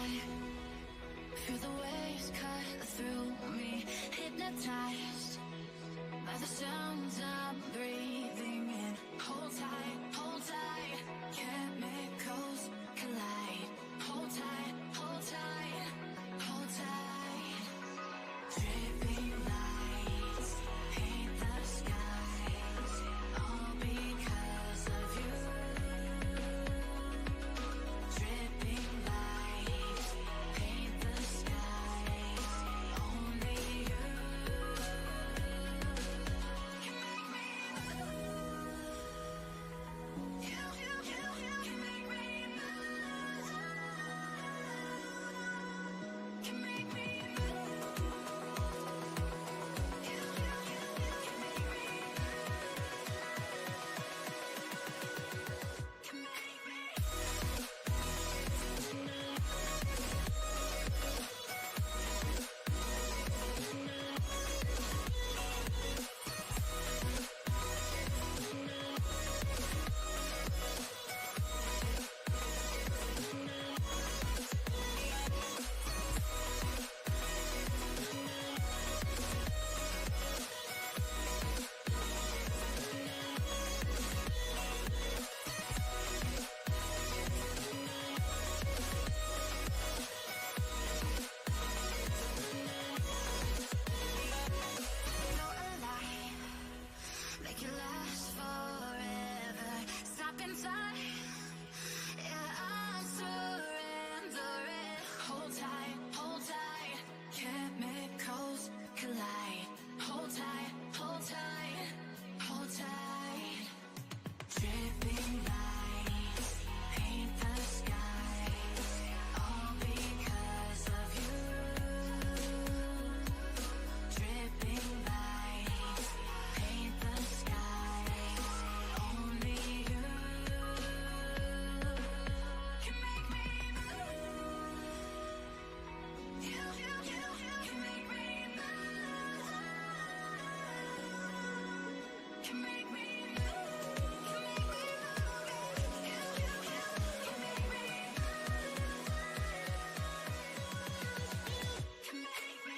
high. Feel the waves cut through me, hypnotized by the sounds I'm breathing in. Hold tight, chemicals collide. Hold tight, hold tight, hold tight. Dripping lights paint the skies, all because of you. Dripping lights paint the skies, only you can make me move. You can make me move. Can make me move. You can make me move. Can make me. Make it last forever. Stop in time. Yeah, I'm surrendering. Hold tight, chemicals collide. Hold tight, hold tight, hold tight. Dripping lights paint the skies, all because of you. Dripping lights paint the skies, only you can make me move. You can make me move. Can make me move. Can make me move. You can make me move. Can make me.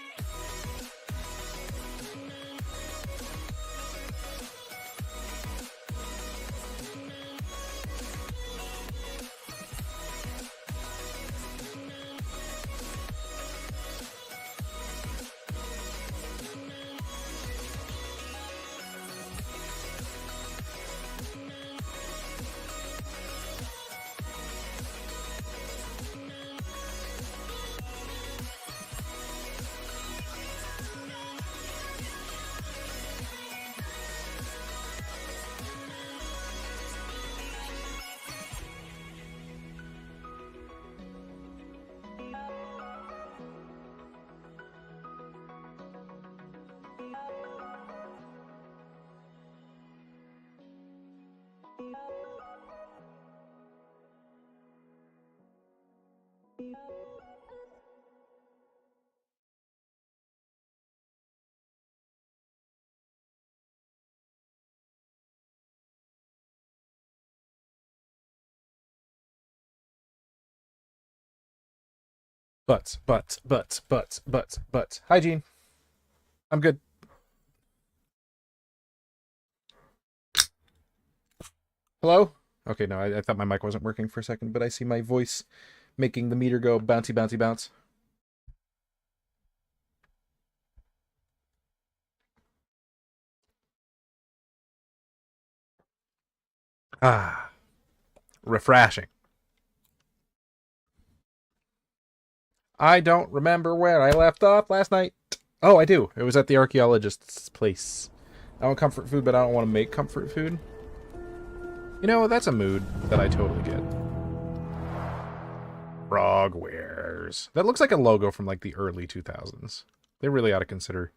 But. Hi, Gene. I'm good. Hello? Okay, no, I thought my mic wasn't working for a second, but I see my voice making the meter go bouncy, bouncy, bounce. Ah, refreshing. I don't remember where I left off last night. Oh, I do. It was at the archaeologist's place. I want comfort food, but I don't want to make comfort food. You know, that's a mood that I totally get. Frog wares. That looks like a logo from like the early 2000s. They really ought to consider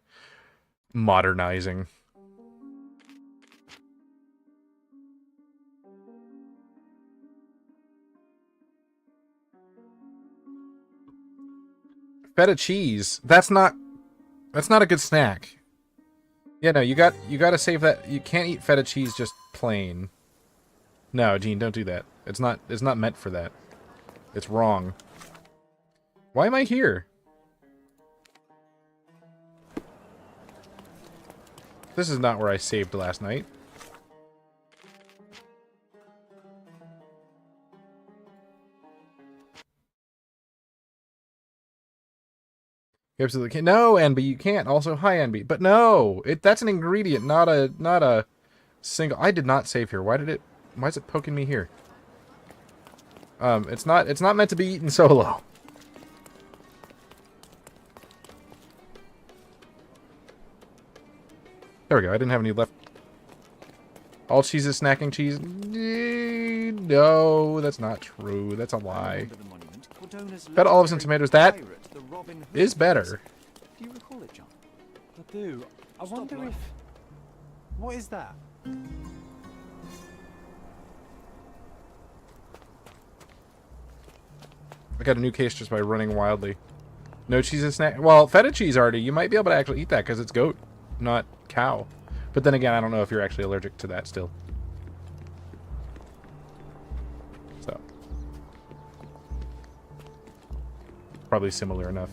modernizing. Feta cheese. That's not a good snack. Yeah, no, you gotta save that. You can't eat feta cheese just plain. No, Gene, don't do that. It's not meant for that. It's wrong. Why am I here? This is not where I saved last night. You absolutely can't. No, NB, you can't. Also, hi, NB. But no, that's an ingredient, not a single. I did not save here. Why is it poking me here? It's not meant to be eaten solo. There we go. I didn't have any left. All cheese is snacking cheese. No, that's not true. That's a lie. Bet olives and tomatoes. That is better. Do you recall it, John? I do. I wonder if... What is that? I got a new case just by running wildly. No cheese is snack. Well, feta cheese already. You might be able to actually eat that because it's goat, not cow. But then again, I don't know if you're actually allergic to that still. So. Probably similar enough.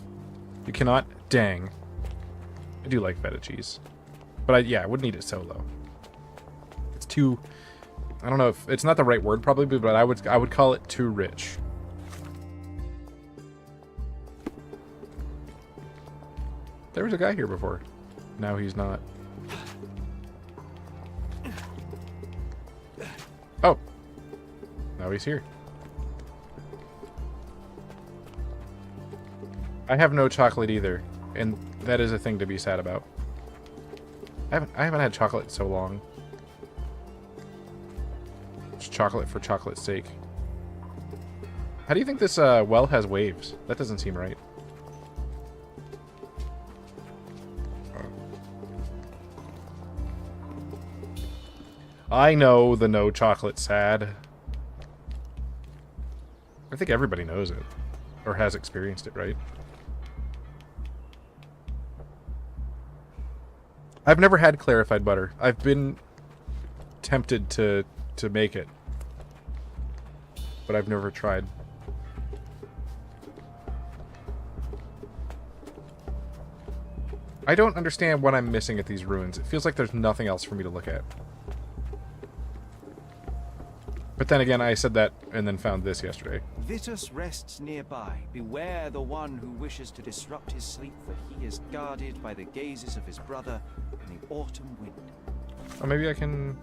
You cannot? Dang. I do like feta cheese. But yeah, I wouldn't eat it solo. It's too... I don't know if... It's not the right word probably, but I would call it too rich. There was a guy here before. Now he's not. Oh. Now he's here. I have no chocolate either, and that is a thing to be sad about. I haven't had chocolate in so long. It's chocolate for chocolate's sake. How do you think this well has waves? That doesn't seem right. I know the no chocolate sad. I think everybody knows it. Or has experienced it, right? I've never had clarified butter. I've been tempted to make it. But I've never tried. I don't understand what I'm missing at these ruins. It feels like there's nothing else for me to look at. But then again, I said that and then found this yesterday. Vitus rests nearby. Beware the one who wishes to disrupt his sleep, for he is guarded by the gazes of his brother in the autumn wind. Oh, maybe I can...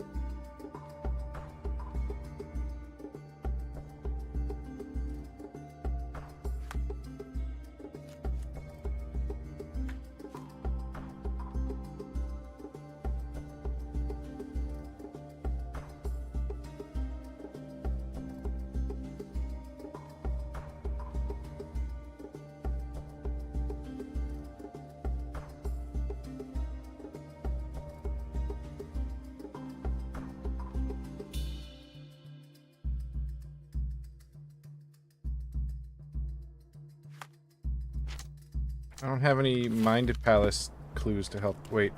I don't have any Minded Palace clues to help. Wait.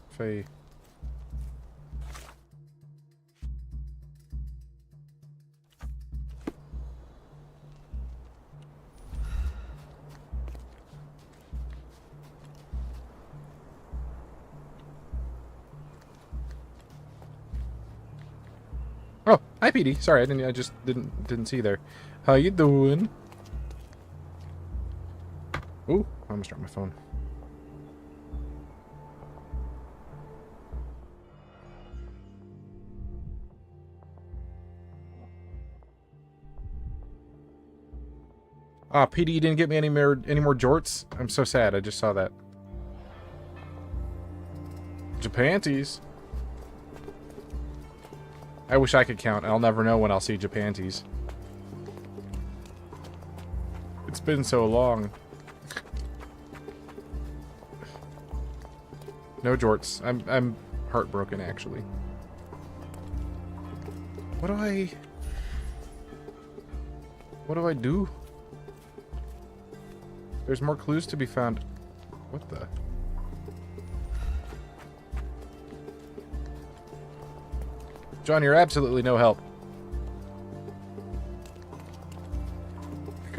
Faye. Oh, hi PD. Sorry, I just didn't see there. How you doing? Ooh, I almost dropped my phone. Ah, PD didn't get me any more jorts. I'm so sad. I just saw that. Japanties. I wish I could count. I'll never know when I'll see Japanties. It's been so long. No jorts. I'm heartbroken, actually. What do I do? There's more clues to be found. What the? John, you're absolutely no help.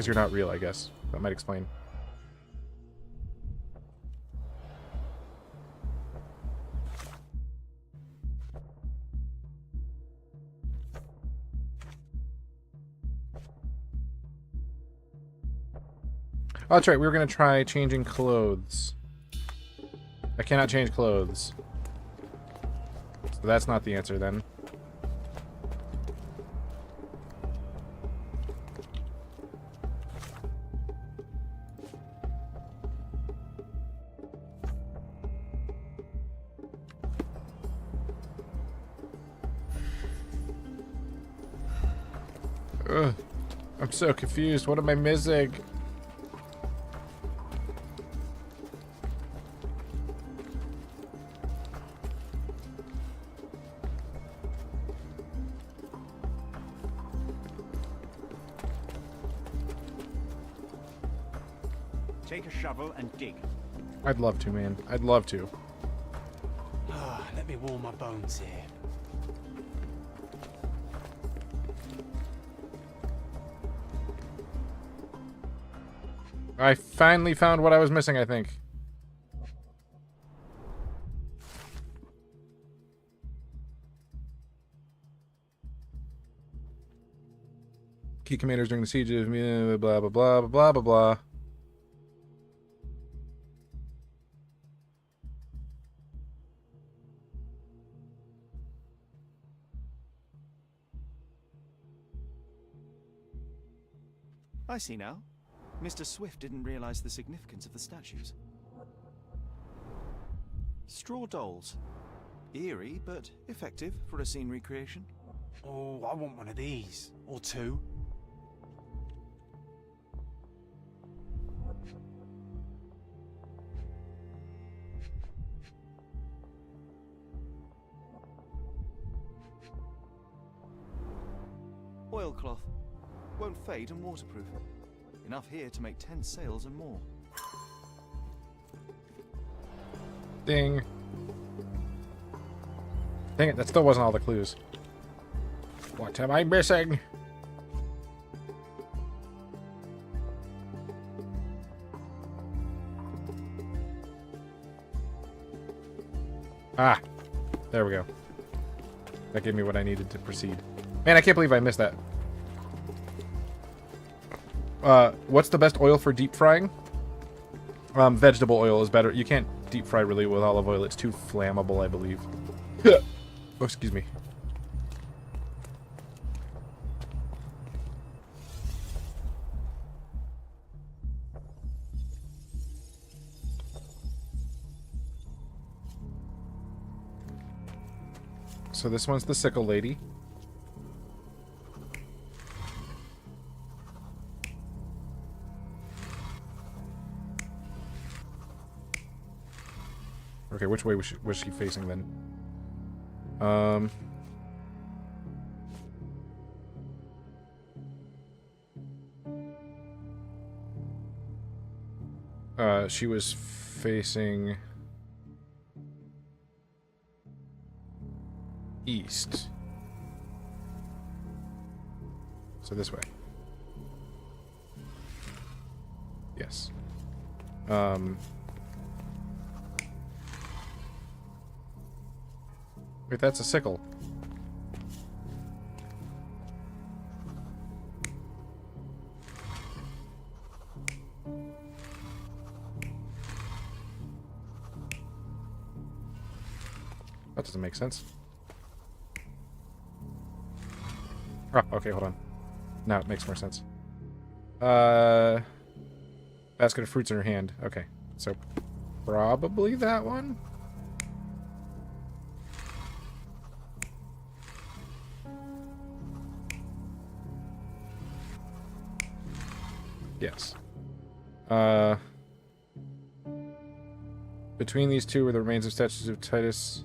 because you're not real, I guess. That might explain. Oh, that's right. We were going to try changing clothes. I cannot change clothes. So that's not the answer then. Ugh. I'm so confused. What am I missing? Take a shovel and dig. I'd love to, man. I'd love to. Let me warm my bones here. I finally found what I was missing, I think. Key commanders during the siege of blah blah blah blah blah blah blah. I see now. Mr. Swift didn't realize the significance of the statues. Straw dolls. Eerie, but effective for a scene recreation. Oh, I want one of these. Or two. Oilcloth. Won't fade and waterproof. Enough here to make 10 sails and more. Ding. Dang it, that still wasn't all the clues. What am I missing? Ah, there we go. That gave me what I needed to proceed. Man, I can't believe I missed that. What's the best oil for deep frying? Vegetable oil is better. You can't deep fry really with olive oil. It's too flammable, I believe. Oh, excuse me. So this one's the sickle lady. Okay, which way was she facing then? She was facing east. So this way. Yes. Wait, that's a sickle. That doesn't make sense. Oh, okay, hold on. Now it makes more sense. Basket of fruits in her hand. Okay, so probably that one? Yes. Between these two were the remains of statues of Titus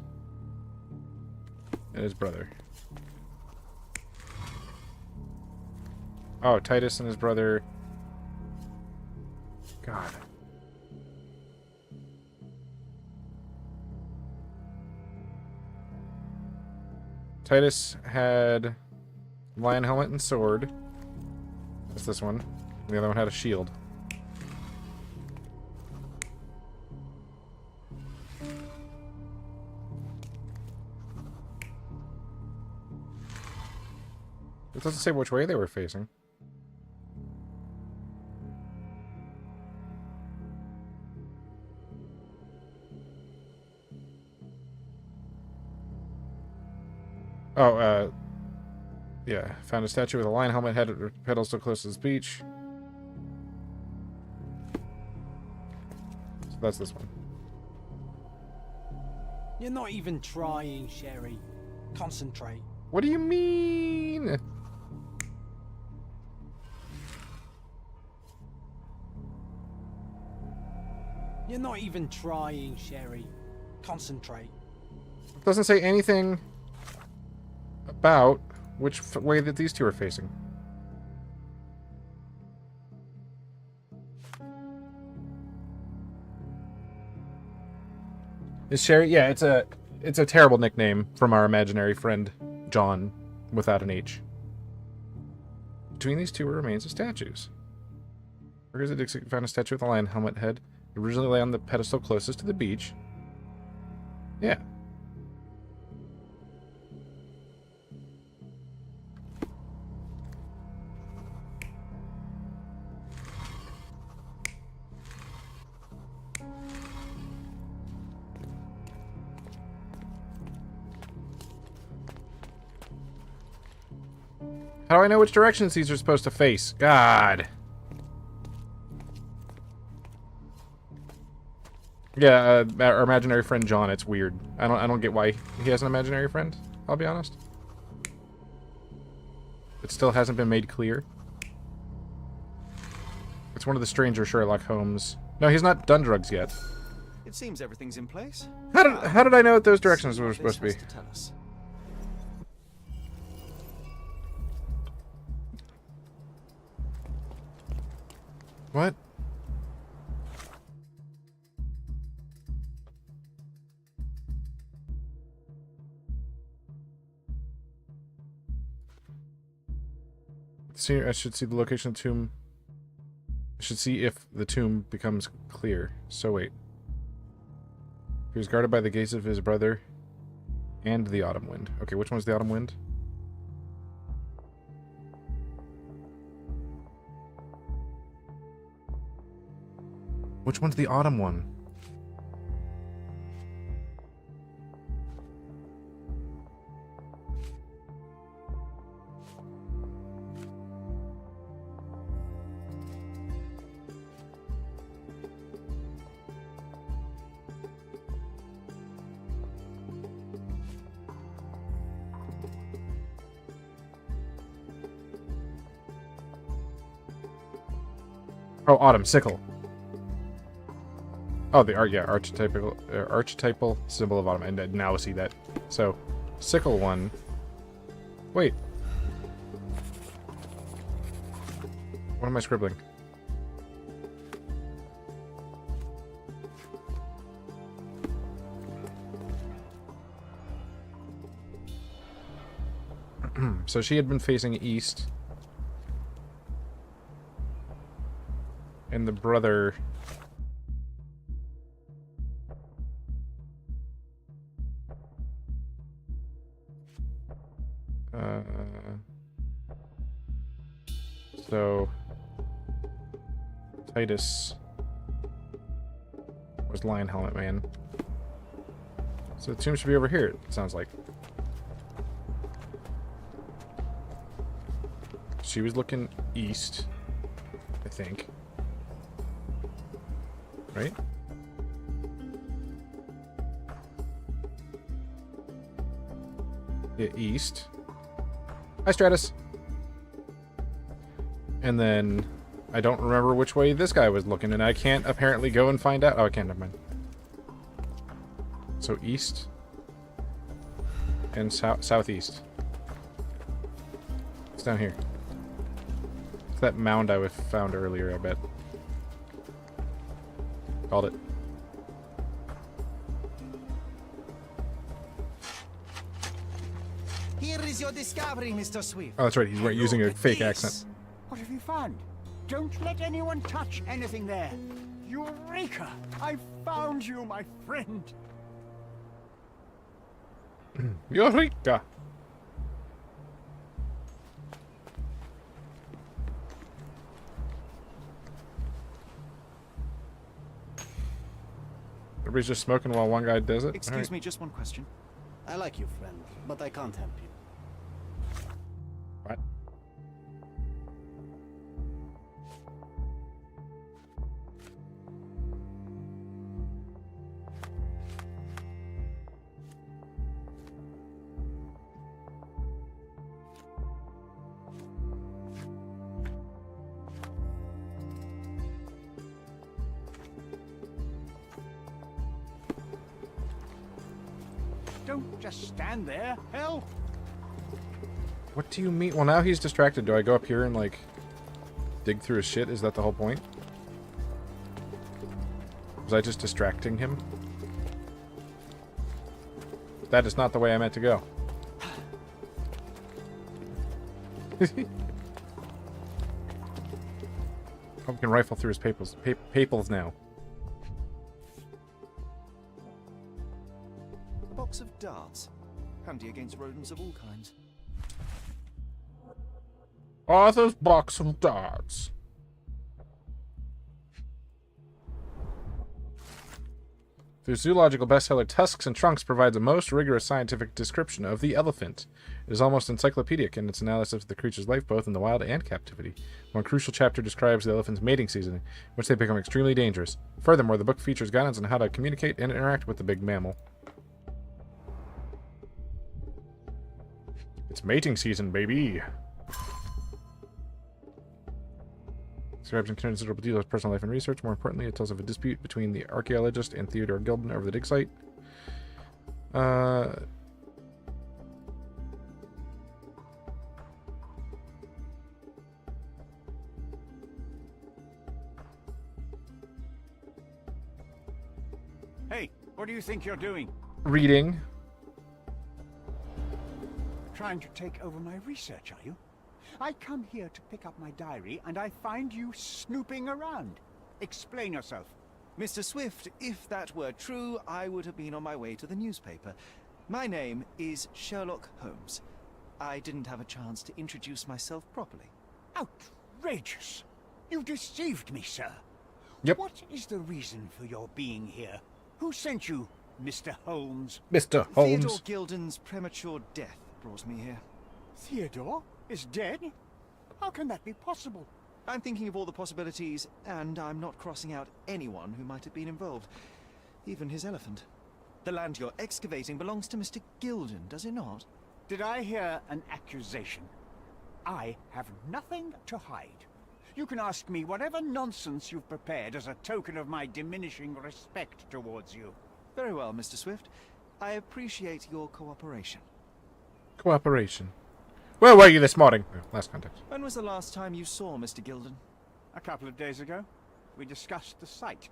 and his brother. Oh, Titus and his brother. God. Titus had lion helmet and sword. That's this one. The other one had a shield. It doesn't say which way they were facing. Oh, yeah. Found a statue with a lion helmet, head, pedestal close to the beach. So that's this one. You're not even trying, Sherry. Concentrate. What do you mean? You're not even trying, Sherry. Concentrate. It doesn't say anything about which way that these two are facing. Is Sherry? Yeah, it's a terrible nickname from our imaginary friend John, without an H. Between these two remains of statues. Workers at Dixie found a statue with a lion helmet head. It originally lay on the pedestal closest to the beach. Yeah. How do I know which directions these are supposed to face? God. Yeah, our imaginary friend John, it's weird. I don't get why he has an imaginary friend, I'll be honest. It still hasn't been made clear. It's one of the stranger Sherlock Holmes. No, he's not done drugs yet. It seems everything's in place. How did I know what those directions were supposed to be? This has to tell us. What? See, I should see the location of the tomb. I should see if the tomb becomes clear. So wait. He was guarded by the gaze of his brother and the autumn wind. Okay, which one's the autumn wind? Which one's the autumn one? Oh, autumn, sickle. Oh, the art, yeah, archetypal symbol of autumn. And now I see that. So, sickle one. Wait. What am I scribbling? So she had been facing east. And the brother... So... Titus... was Lion Helmet Man. So the tomb should be over here, it sounds like. She was looking east, I think. Right? Yeah, east. Hi, Stratus. And then I don't remember which way this guy was looking, and I can't apparently go and find out. Oh, I can't, never mind. So east and southeast. It's down here. It's that mound I found earlier, I bet. Called it. Here is your discovery, Mr. Swift. Oh, that's right. He's using a fake accent. What have you found? Don't let anyone touch anything there. Eureka! I found you, my friend. Eureka! Everybody's just smoking while one guy does it? Excuse me, just one question. I like you, friend, but I can't help you. What? Don't just stand there. Help! What do you mean? Well, now he's distracted. Do I go up here and, like, dig through his shit? Is that the whole point? Was I just distracting him? That is not the way I meant to go. I can rifle through his papals now. A box of darts. Handy against rodents of all kinds. Arthur's box of darts. The zoological bestseller Tusks and Trunks provides a most rigorous scientific description of the elephant. It is almost encyclopedic in its analysis of the creature's life both in the wild and captivity. One crucial chapter describes the elephant's mating season, in which they become extremely dangerous. Furthermore, the book features guidance on how to communicate and interact with the big mammal. It's mating season, baby! Describes in considerable detail his personal life and research. More importantly, it tells of a dispute between the archaeologist and Theodore Gilden over the dig site. Hey, what do you think you're doing? Reading. Trying to take over my research, are you? I come here to pick up my diary, and I find you snooping around. Explain yourself. Mr. Swift, if that were true, I would have been on my way to the newspaper. My name is Sherlock Holmes. I didn't have a chance to introduce myself properly. Outrageous! You deceived me, sir. Yep. What is the reason for your being here? Who sent you, Mr. Holmes? Mr. Theodore Holmes. Gilden's premature death brought me here. Theodore is dead? How can that be possible? I'm thinking of all the possibilities, and I'm not crossing out anyone who might have been involved. Even his elephant. The land you're excavating belongs to Mr. Gilden, does it not? Did I hear an accusation? I have nothing to hide. You can ask me whatever nonsense you've prepared as a token of my diminishing respect towards you. Very well, Mr. Swift. I appreciate your cooperation. Cooperation. Where were you this morning? Last contact. When was the last time you saw Mr. Gilden? A couple of days ago, we discussed the site.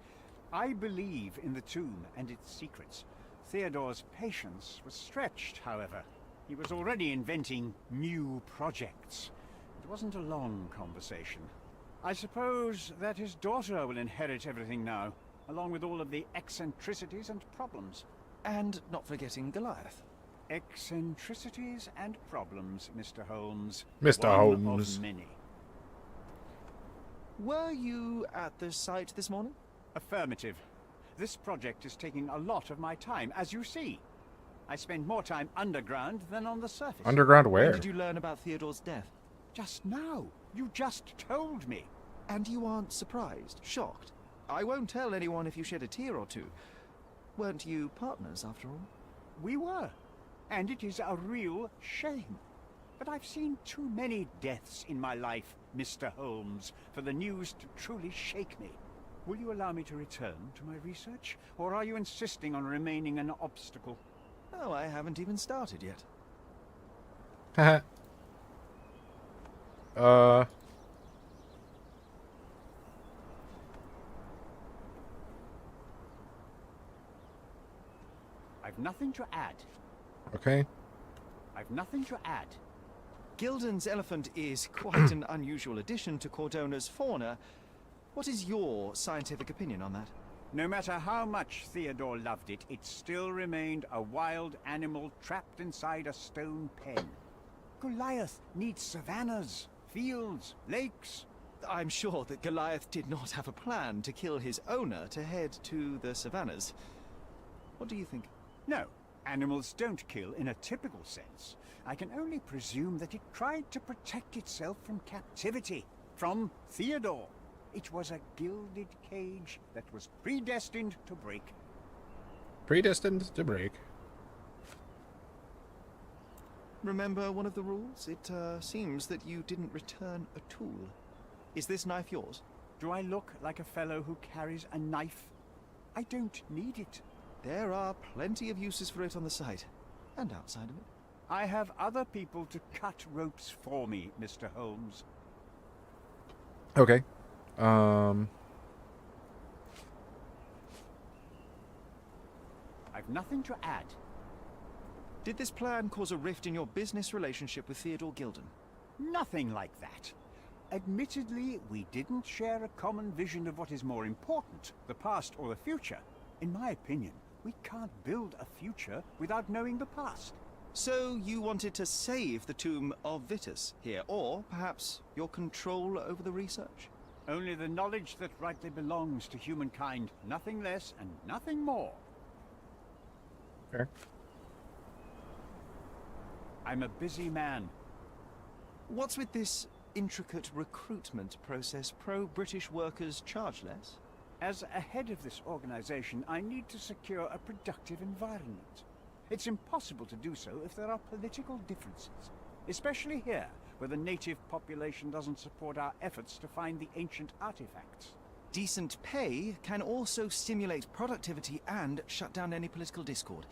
I believe in the tomb and its secrets. Theodore's patience was stretched, however. He was already inventing new projects. It wasn't a long conversation. I suppose that his daughter will inherit everything now, along with all of the eccentricities and problems. And not forgetting Goliath. Eccentricities and problems, Mr. Holmes. Mr. One Holmes. of many. Were you at the site this morning? Affirmative. This project is taking a lot of my time, as you see. I spend more time underground than on the surface. Underground When where? did you learn about Theodore's death? Just now. You just told me. And you aren't surprised, shocked? I won't tell anyone if you shed a tear or two. Weren't you partners, after all? We were. And it is a real shame. But I've seen too many deaths in my life, Mr. Holmes, for the news to truly shake me. Will you allow me to return to my research? Or are you insisting on remaining an obstacle? Oh, I haven't even started yet. Haha. I've nothing to add. Okay. I've nothing to add. Gildan's elephant is quite an unusual addition to Cordona's fauna. What is your scientific opinion on that? No matter how much Theodore loved it, it still remained a wild animal trapped inside a stone pen. Goliath needs savannas, fields, lakes. I'm sure that Goliath did not have a plan to kill his owner to head to the savannas. What do you think? No, animals don't kill in a typical sense. I can only presume that it tried to protect itself from captivity, from Theodore. It was a gilded cage that was predestined to break. Predestined to break. Remember one of the rules? It seems that you didn't return a tool. Is this knife yours? Do I look like a fellow who carries a knife? I don't need it. There are plenty of uses for it on the site, and outside of it. I have other people to cut ropes for me, Mr. Holmes. Okay. I've nothing to add. Did this plan cause a rift in your business relationship with Theodore Gildan? Nothing like that. Admittedly, we didn't share a common vision of what is more important, the past or the future. In my opinion, we can't build a future without knowing the past. So you wanted to save the tomb of Vitus here, or perhaps your control over the research? Only the knowledge that rightly belongs to humankind, nothing less and nothing more. Fair. I'm a busy man. What's with this intricate recruitment process? Pro-British workers charge less? As a head of this organization, I need to secure a productive environment. It's impossible to do so if there are political differences, especially here, where the native population doesn't support our efforts to find the ancient artifacts. Decent pay can also stimulate productivity and shut down any political discord.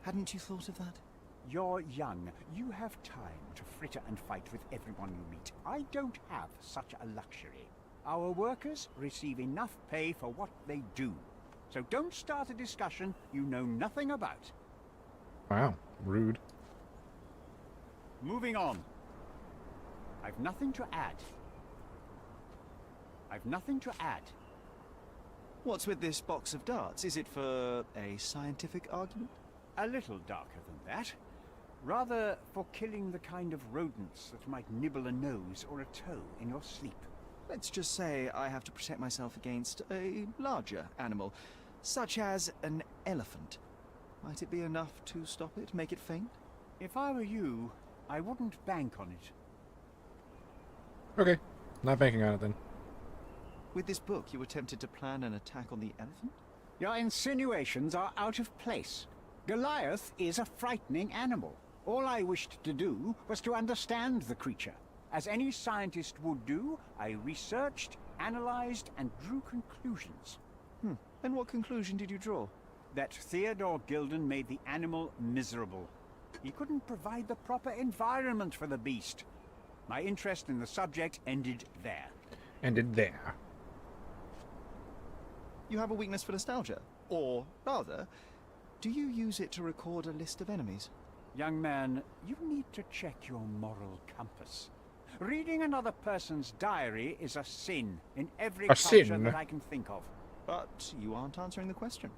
Hadn't you thought of that? You're young. You have time to fritter and fight with everyone you meet. I don't have such a luxury. Our workers receive enough pay for what they do. So don't start a discussion you know nothing about. Wow. Rude. Moving on. I've nothing to add. I've nothing to add. What's with this box of darts? Is it for a scientific argument? A little darker than that. Rather for killing the kind of rodents that might nibble a nose or a toe in your sleep. Let's just say I have to protect myself against a larger animal, such as an elephant. Might it be enough to stop it, make it faint? If I were you, I wouldn't bank on it. Okay. Not banking on it then. With this book, you attempted to plan an attack on the elephant? Your insinuations are out of place. Goliath is a frightening animal. All I wished to do was to understand the creature. As any scientist would do, I researched, analyzed, and drew conclusions. And what conclusion did you draw? That Theodore Gildan made the animal miserable. He couldn't provide the proper environment for the beast. My interest in the subject ended there. Ended there. You have a weakness for nostalgia? Or, rather, do you use it to record a list of enemies? Young man, you need to check your moral compass. Reading another person's diary is a sin in every A culture sin? that I can think of. But you aren't answering the question.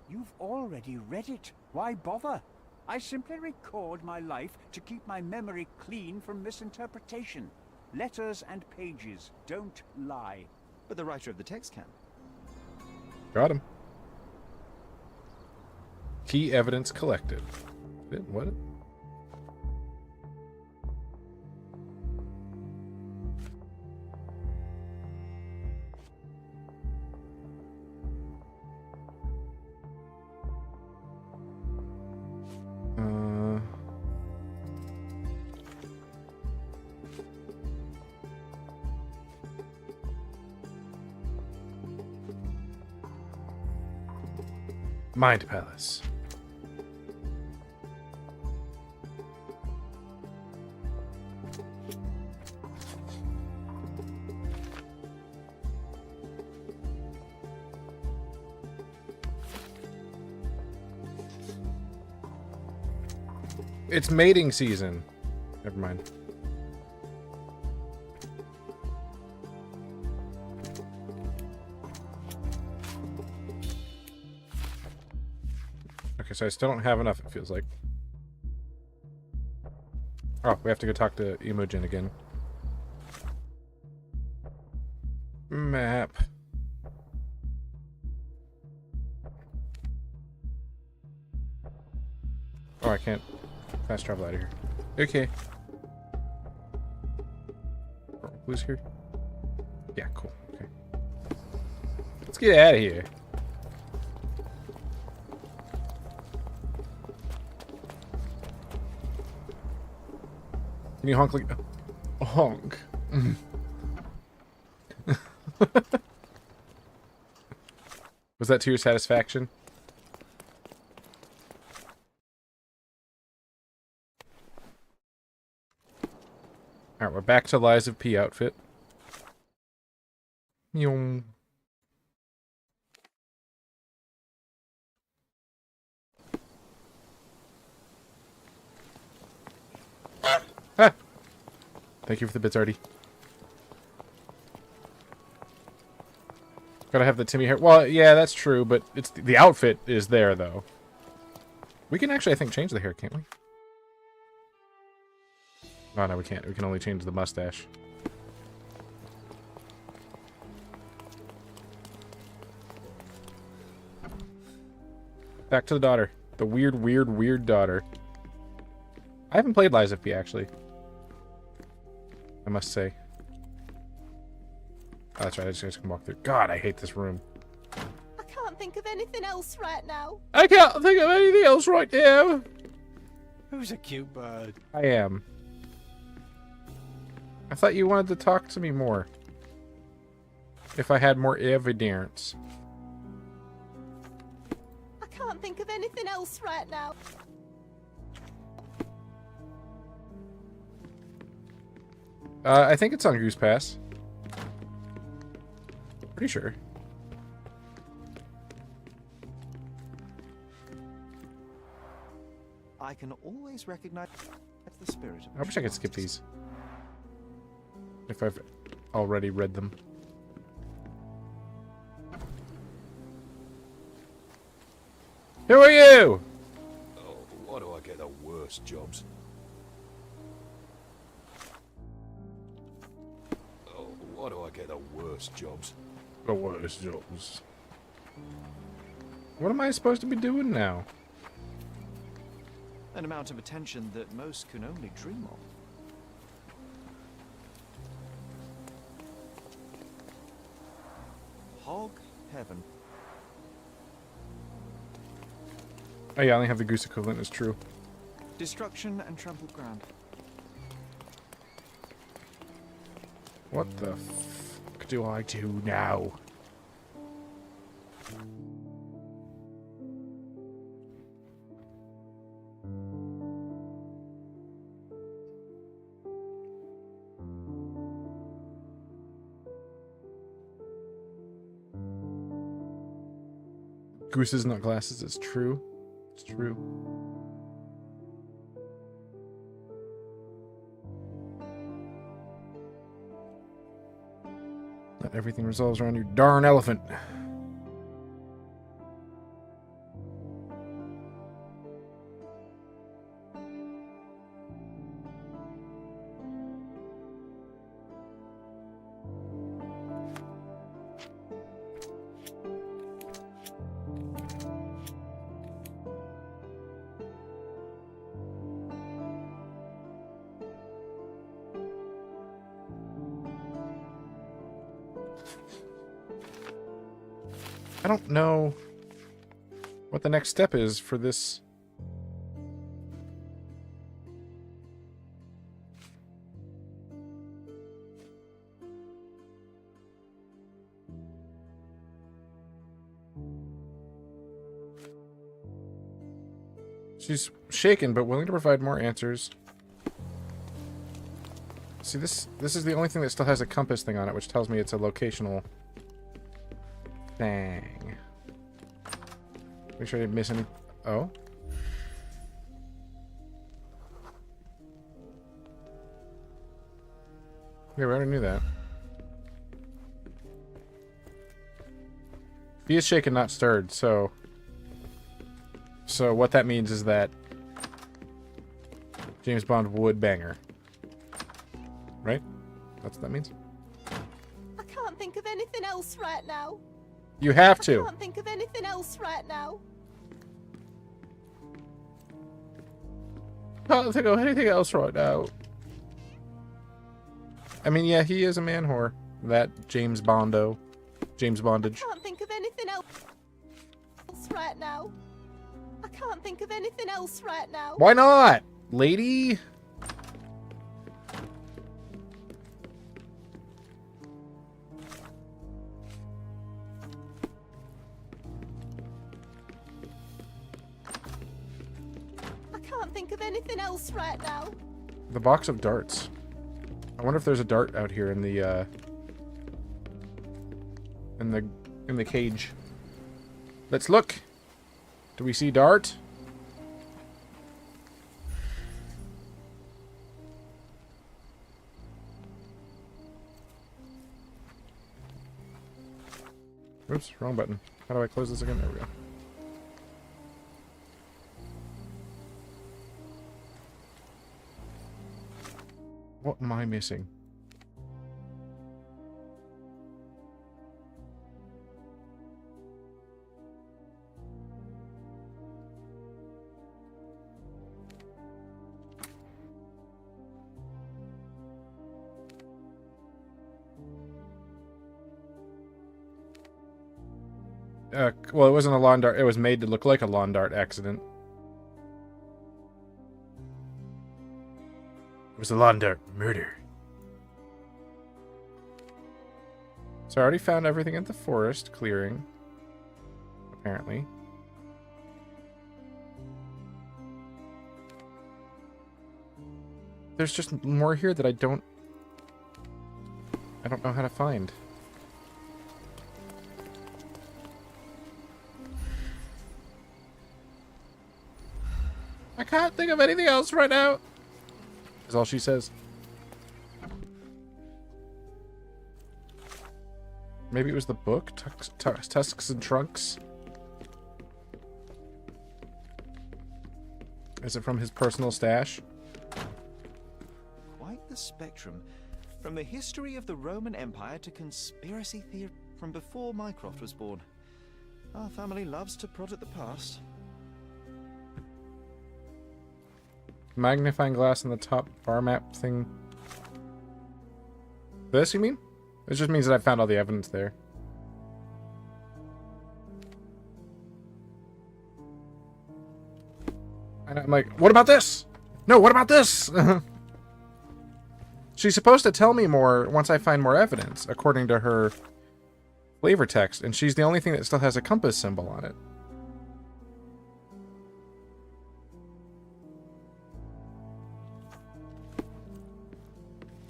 You've already read it. Why bother? I simply record my life to keep my memory clean from misinterpretation. Letters and pages don't lie. But the writer of the text can. Got him. Key evidence collected. What? Mind Palace. It's mating season. Never mind. Okay, so I still don't have enough, it feels like. Oh, we have to go talk to Imogen again. Map. Oh, I can't fast travel out of here. Okay. Who's here? Yeah, cool. Okay. Let's get out of here. Can you honk like... honk. Was that to your satisfaction? Alright, we're back to Lies of P outfit. Yum. Ah! Thank you for the bits, Artie. Gotta have the Timmy hair. Well, yeah, that's true, but it's the outfit is there, though. We can actually, I think, change the hair, can't we? Oh, no, we can't. We can only change the mustache. Back to the daughter. The weird daughter. I haven't played Lies of P, actually. I must say. Oh, that's right, I just can walk through. God, I hate this room. I can't think of anything else right now. I can't think of anything else right now. Who's a cute bird? I am. I thought you wanted to talk to me more. If I had more evidence. I can't think of anything else right now. I think it's on Goose Pass. Pretty sure. I can always recognize the spirit of I wish I could skip these. If I've already read them. Who are you? Oh, why do I get the worst jobs? Oh, why do I get the worst jobs? The worst jobs. What am I supposed to be doing now? An amount of attention that most can only dream of. Hog heaven. Oh yeah, I only have the goose equivalent, it's true. Destruction and trampled ground. What the fuck do I do now? Gooses, not glasses, it's true. It's true. Not everything revolves around your darn elephant. I don't know what the next step is for this. She's shaken, but willing to provide more answers. See, this is the only thing that still has a compass thing on it, which tells me it's a locational thing. Make sure I didn't miss any. Oh? Yeah, we already knew that. He is shaken, not stirred, so... So what that means is that James Bond would bang her. Right? That's what that means? I can't think of anything else right now. You have I to. can't think of anything else right now. Can't think of anything else right now. I mean, yeah, he is a man whore. That James Bondo. James Bondage. I can't think of anything else right now. I can't think of anything else right now. Why not, lady? I can't think of anything else right now. The box of darts. I wonder if there's a dart out here in the in the cage. Let's look. Do we see dart? Oops, wrong button. How do I close this again? There we go. What am I missing? Well, it wasn't a lawn dart. It was made to look like a lawn dart accident. It was a lawn dart murder. So I already found everything at the forest clearing. Apparently. There's just more here that I don't know how to find. I can't think of anything else right now. Is all she says. Maybe it was the book? Tusks and Trunks? Is it from his personal stash? Quite the spectrum. From the history of the Roman Empire to conspiracy theory from before Mycroft was born. Our family loves to prod at the past. Magnifying glass in the top bar map thing. This, you mean? It just means that I found all the evidence there. And I'm like, what about this? No, what about this? She's supposed to tell me more once I find more evidence, according to her flavor text, and she's the only thing that still has a compass symbol on it.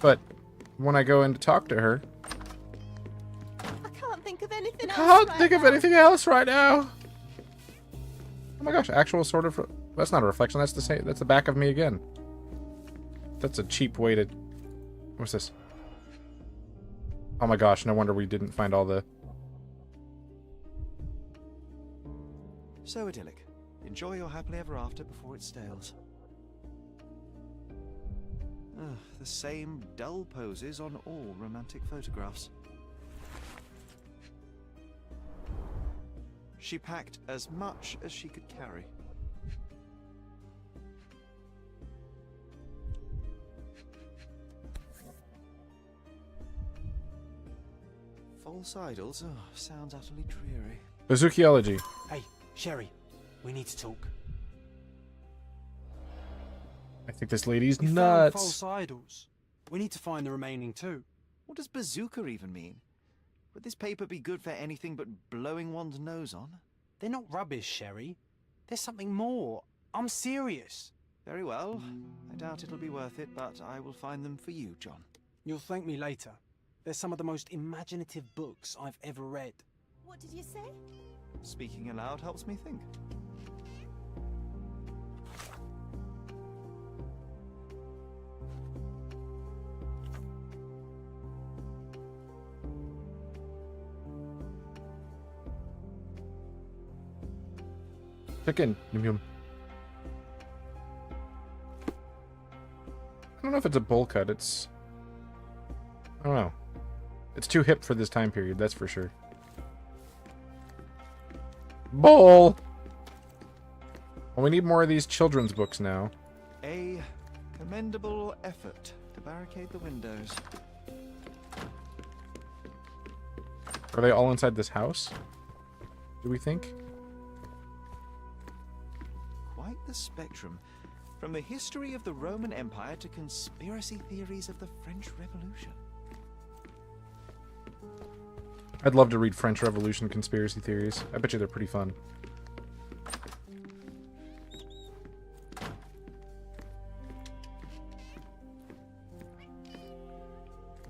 But when I go in to talk to her, I can't think of anything else can't right think of now. anything else right now. Oh my gosh, actual sort of. That's not a reflection. That's the same. That's the back of me again. That's a cheap way to. What's this? Oh my gosh! No wonder we didn't find all the. So idyllic. Enjoy your happily ever after before it stales. Ugh, the same dull poses on all romantic photographs. She packed as much as she could carry. False idols? Oh, sounds utterly dreary. Bazookiology. Hey, Sherry, we need to talk. I think this lady's We found nuts. false idols. We need to find the remaining two. What does bazooka even mean? Would this paper be good for anything but blowing one's nose on? They're not rubbish, Sherry. There's something more. I'm serious. Very well. I doubt it'll be worth it, but I will find them for you, John. You'll thank me later. They're some of the most imaginative books I've ever read. What did you say? Speaking aloud helps me think. Chicken. Yum, yum. I don't know if it's a bowl cut. It's... I don't know. It's too hip for this time period, that's for sure. Bowl! Well, we need more of these children's books now. A commendable effort to barricade the windows. Are they all inside this house? Do we think? Quite the spectrum. From the history of the Roman Empire to conspiracy theories of the French Revolution. I'd love to read French Revolution conspiracy theories. I bet you they're pretty fun.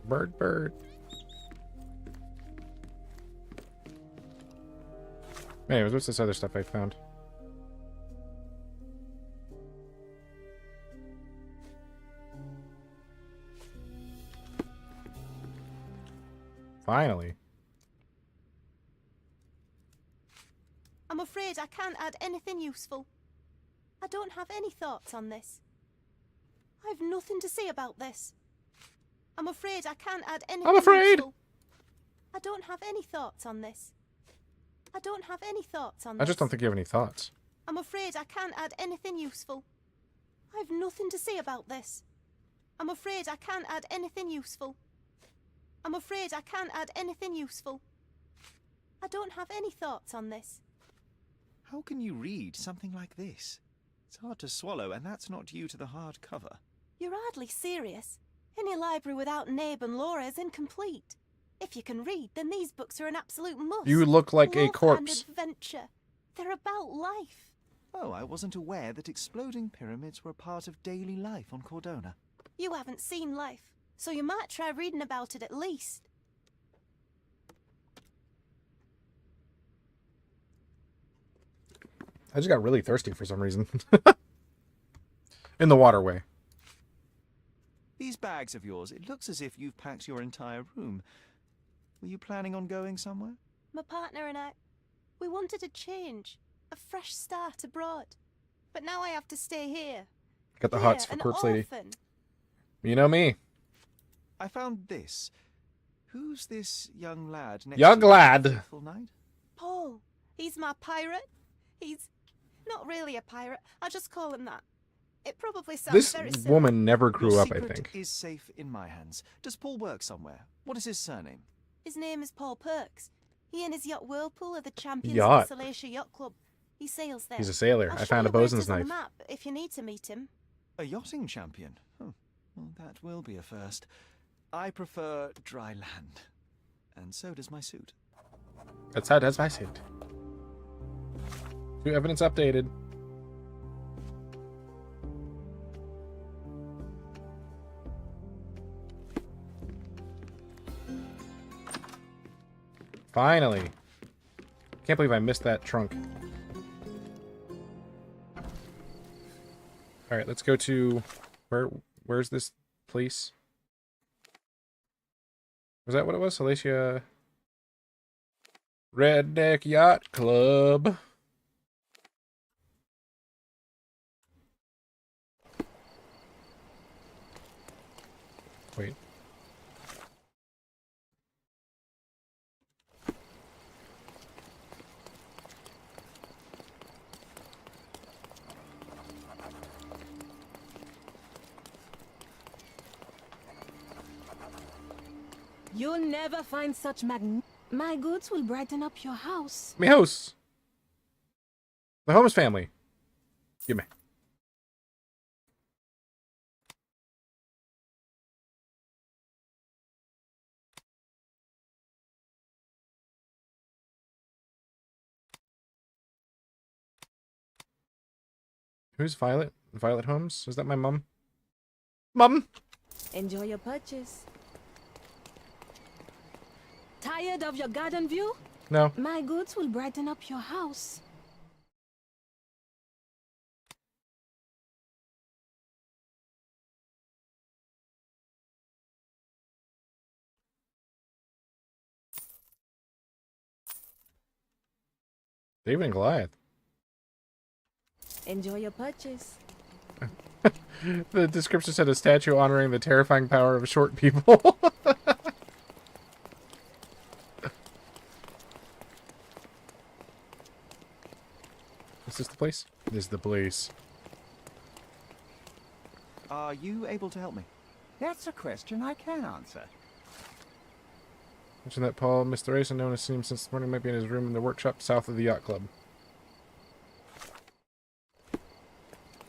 Bird, bird. Anyways, what's this other stuff I found? Finally. I'm afraid I can't add anything useful. I don't have any thoughts on this. I've nothing to say about this. I'm afraid I can't add anything useful. I don't have any thoughts on this. I don't have any thoughts on this. I just don't think you have any thoughts. I'm afraid I can't add anything useful. I've nothing to say about this. I'm afraid I can't add anything useful. I'm afraid I can't add anything useful. I don't have any thoughts on this. How can you read something like this? It's hard to swallow, and that's not due to the hard cover. You're hardly serious. Any library without Nabe and Laura is incomplete. If you can read, then these books are an absolute must. You look like a Love corpse. and adventure. They're about life. Oh, I wasn't aware that exploding pyramids were part of daily life on Cordona. You haven't seen life, so you might try reading about it at least. I just got really thirsty for some reason. In the waterway. These bags of yours, it looks as if you've packed your entire room. Were you planning on going somewhere? My partner and I, we wanted a change, a fresh start abroad. But now I have to stay here. Got the Here, hots for an corpse lady. orphan. You know me. I found this. Who's this young lad next Young to you? lad. Faithful knight? Paul, he's my pirate. He's not really a pirate. I'll just call him that. It probably sounds This very silly. woman never grew Your up, I secret think. is safe in my hands. Does Paul work somewhere? What is his surname? His name is Paul Perks. He and his yacht Whirlpool are the champions Yacht. of the Salacia Yacht Club. He sails there. He's a sailor. I'll I show found a you where it bosun's is on knife. the map if you need to meet him. A yachting champion? Oh, well, that will be a first. I prefer dry land. And so does my suit. That's how does my suit. New evidence updated. Finally. Can't believe I missed that trunk. Alright, let's go to... Where's this place? Was that what it was? Salacia... Redneck Yacht Club. Wait. You'll never find such My goods will brighten up your house. Me house. The Holmes family. Give me. Who's Violet? Violet Holmes? Is that my mom? Mom! Enjoy your purchase. Tired of your garden view? No. My goods will brighten up your house. David and Goliath. Enjoy your purchase. The description said a statue honoring the terrifying power of short people. Is this the place? This is the place. Are you able to help me? That's a question I can answer. Mention that Paul missed the race and no one has seen him since this morning. Might be in his room in the workshop south of the yacht club.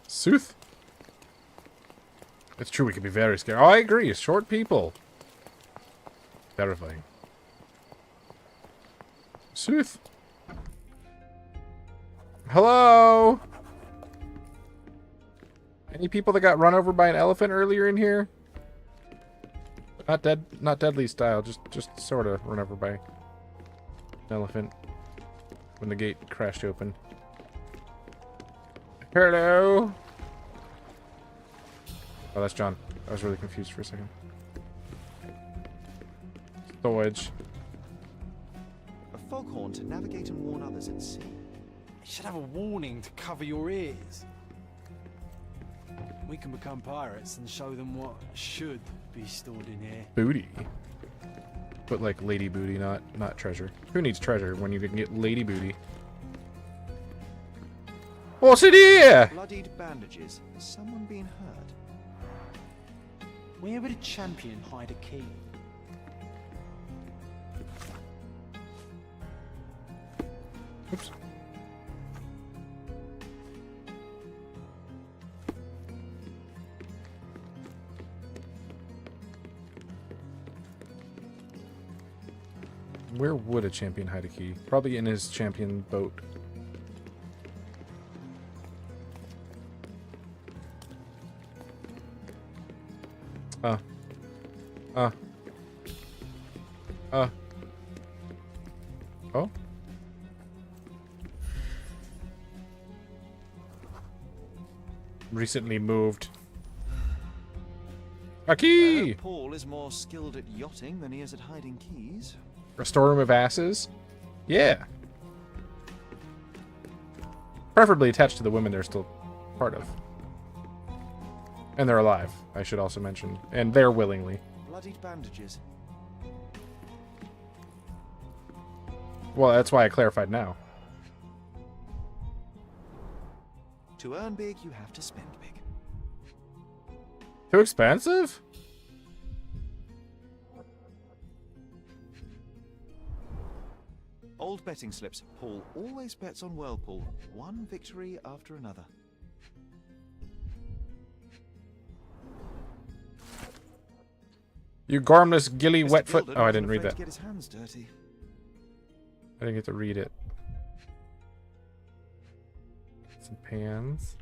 Sooth? It's true, we can be very scared. Oh, I agree. Short people. Terrifying. Sooth? Hello? Any people that got run over by an elephant earlier in here? Not dead, not deadly style, just sort of run over by an elephant when the gate crashed open. Hello? Oh, that's John. I was really confused for a second. Storage. A foghorn to navigate and warn others at sea. You should have a warning to cover your ears. We can become pirates and show them what should be stored in here. Booty. But like lady booty, not treasure. Who needs treasure when you can get lady booty? What's it here? Bloodied bandages. Has someone been hurt? Where would a champion hide a key? Oops. Where would a champion hide a key? Probably in his champion boat. Oh? Recently moved. A I key! hope Paul is more skilled at yachting than he is at hiding keys. A storeroom of asses? Yeah. Preferably attached to the women they're still part of. And they're alive, I should also mention. And they're willingly. Bloodied bandages. Well, that's why I clarified now. To earn big, you have to spend big. Too expensive? Old betting slips. Paul always bets on Whirlpool. One victory after another. You gormless gilly Mr. wetfoot. Gilden Oh, I wasn't didn't read afraid that. to get his hands dirty. I didn't get to read it. Some pans.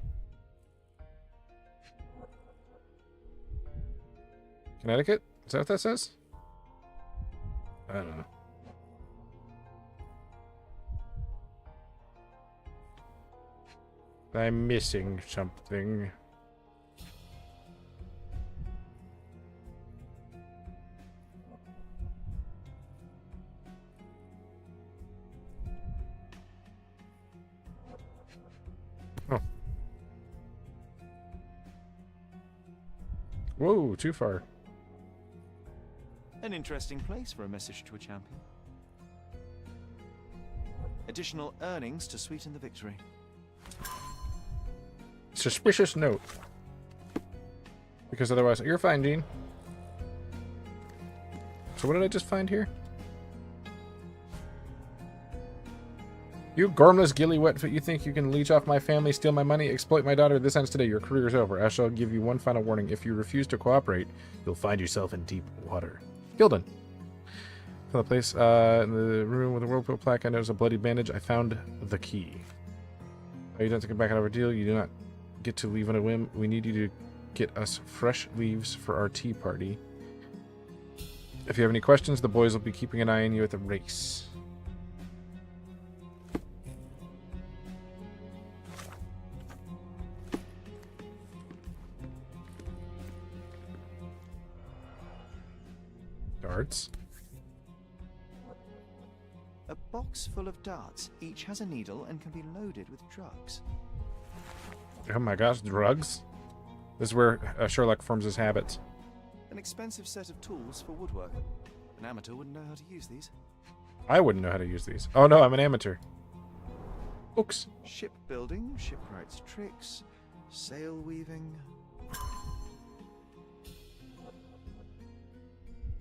Connecticut? Is that what that says? I don't know. I'm missing something. Oh. Whoa, too far. An interesting place for a message to a champion. Additional earnings to sweeten the victory. Suspicious note. Because otherwise, you're fine, Dean. So what did I just find here? You gormless gilly wetfoot, you think you can leech off my family, steal my money, exploit my daughter? This ends today. Your career is over. I shall give you one final warning. If you refuse to cooperate, you'll find yourself in deep water. Gildan. Found the place in the room with the whirlpool plaque. I noticed a bloody bandage. I found the key. Oh, you don't take it back out of our deal. You do not get to leave on a whim. We need you to get us fresh leaves for our tea party. If you have any questions, the boys will be keeping an eye on you at the race. Darts. A box full of darts. Each has a needle and can be loaded with drugs. Oh my gosh, drugs? This is where Sherlock forms his habits. An expensive set of tools for woodwork. An amateur wouldn't know how to use these. I wouldn't know how to use these. Oh no, I'm an amateur. Books. Shipbuilding, shipwright's tricks, sail weaving.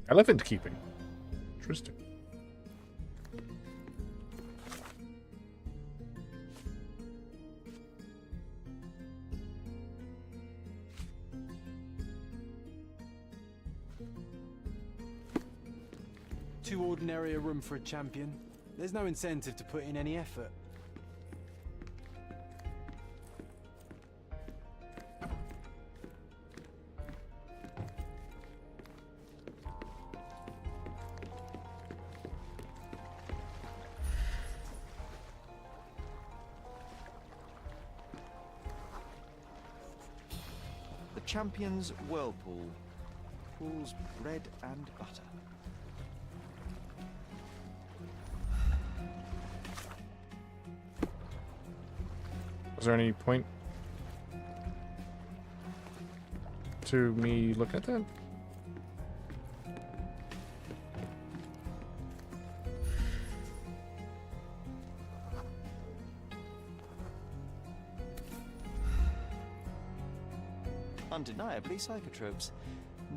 Elephant keeping. Interesting. Too ordinary a room for a champion. There's no incentive to put in any effort. The champion's whirlpool. Pools bread and butter. Is there any point to me looking at that? Undeniably psychotropes.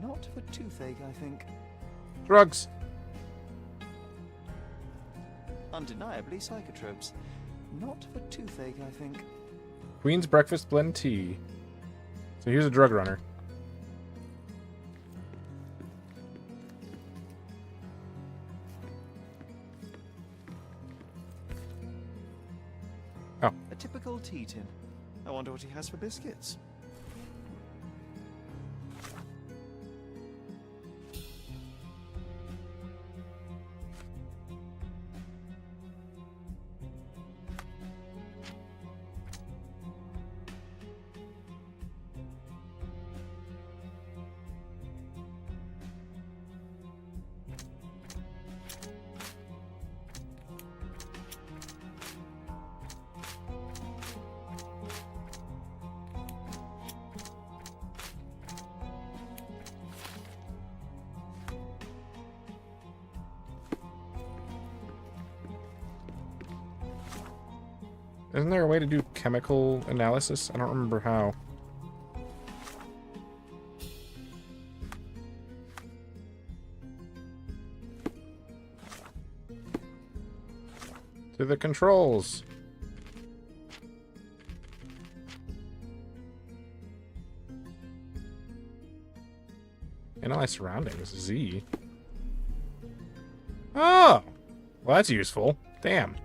Not for toothache, I think. Drugs. Undeniably psychotropes. Not for toothache, I think. Queen's Breakfast Blend Tea. So here's a drug runner. Oh. A typical tea tin. I wonder what he has for biscuits. Isn't there a way to do chemical analysis? I don't remember how. To the controls. Analyze surroundings. Z. Oh! Well, that's useful. Damn.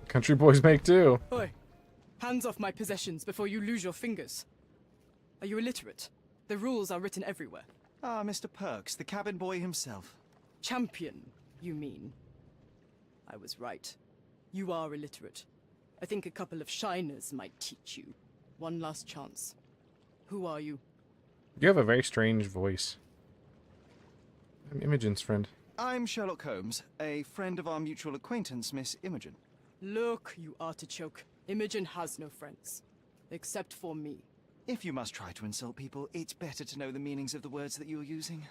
Country boys make too. Oi! Hands off my possessions before you lose your fingers. Are you illiterate? The rules are written everywhere. Ah, Mr. Perks, the cabin boy himself. Champion, you mean? I was right. You are illiterate. I think a couple of shiners might teach you. One last chance. Who are you? You have a very strange voice. I'm Imogen's friend. I'm Sherlock Holmes, a friend of our mutual acquaintance, Miss Imogen. Look, you artichoke. Imogen has no friends. Except for me. If you must try to insult people, it's better to know the meanings of the words that you're using.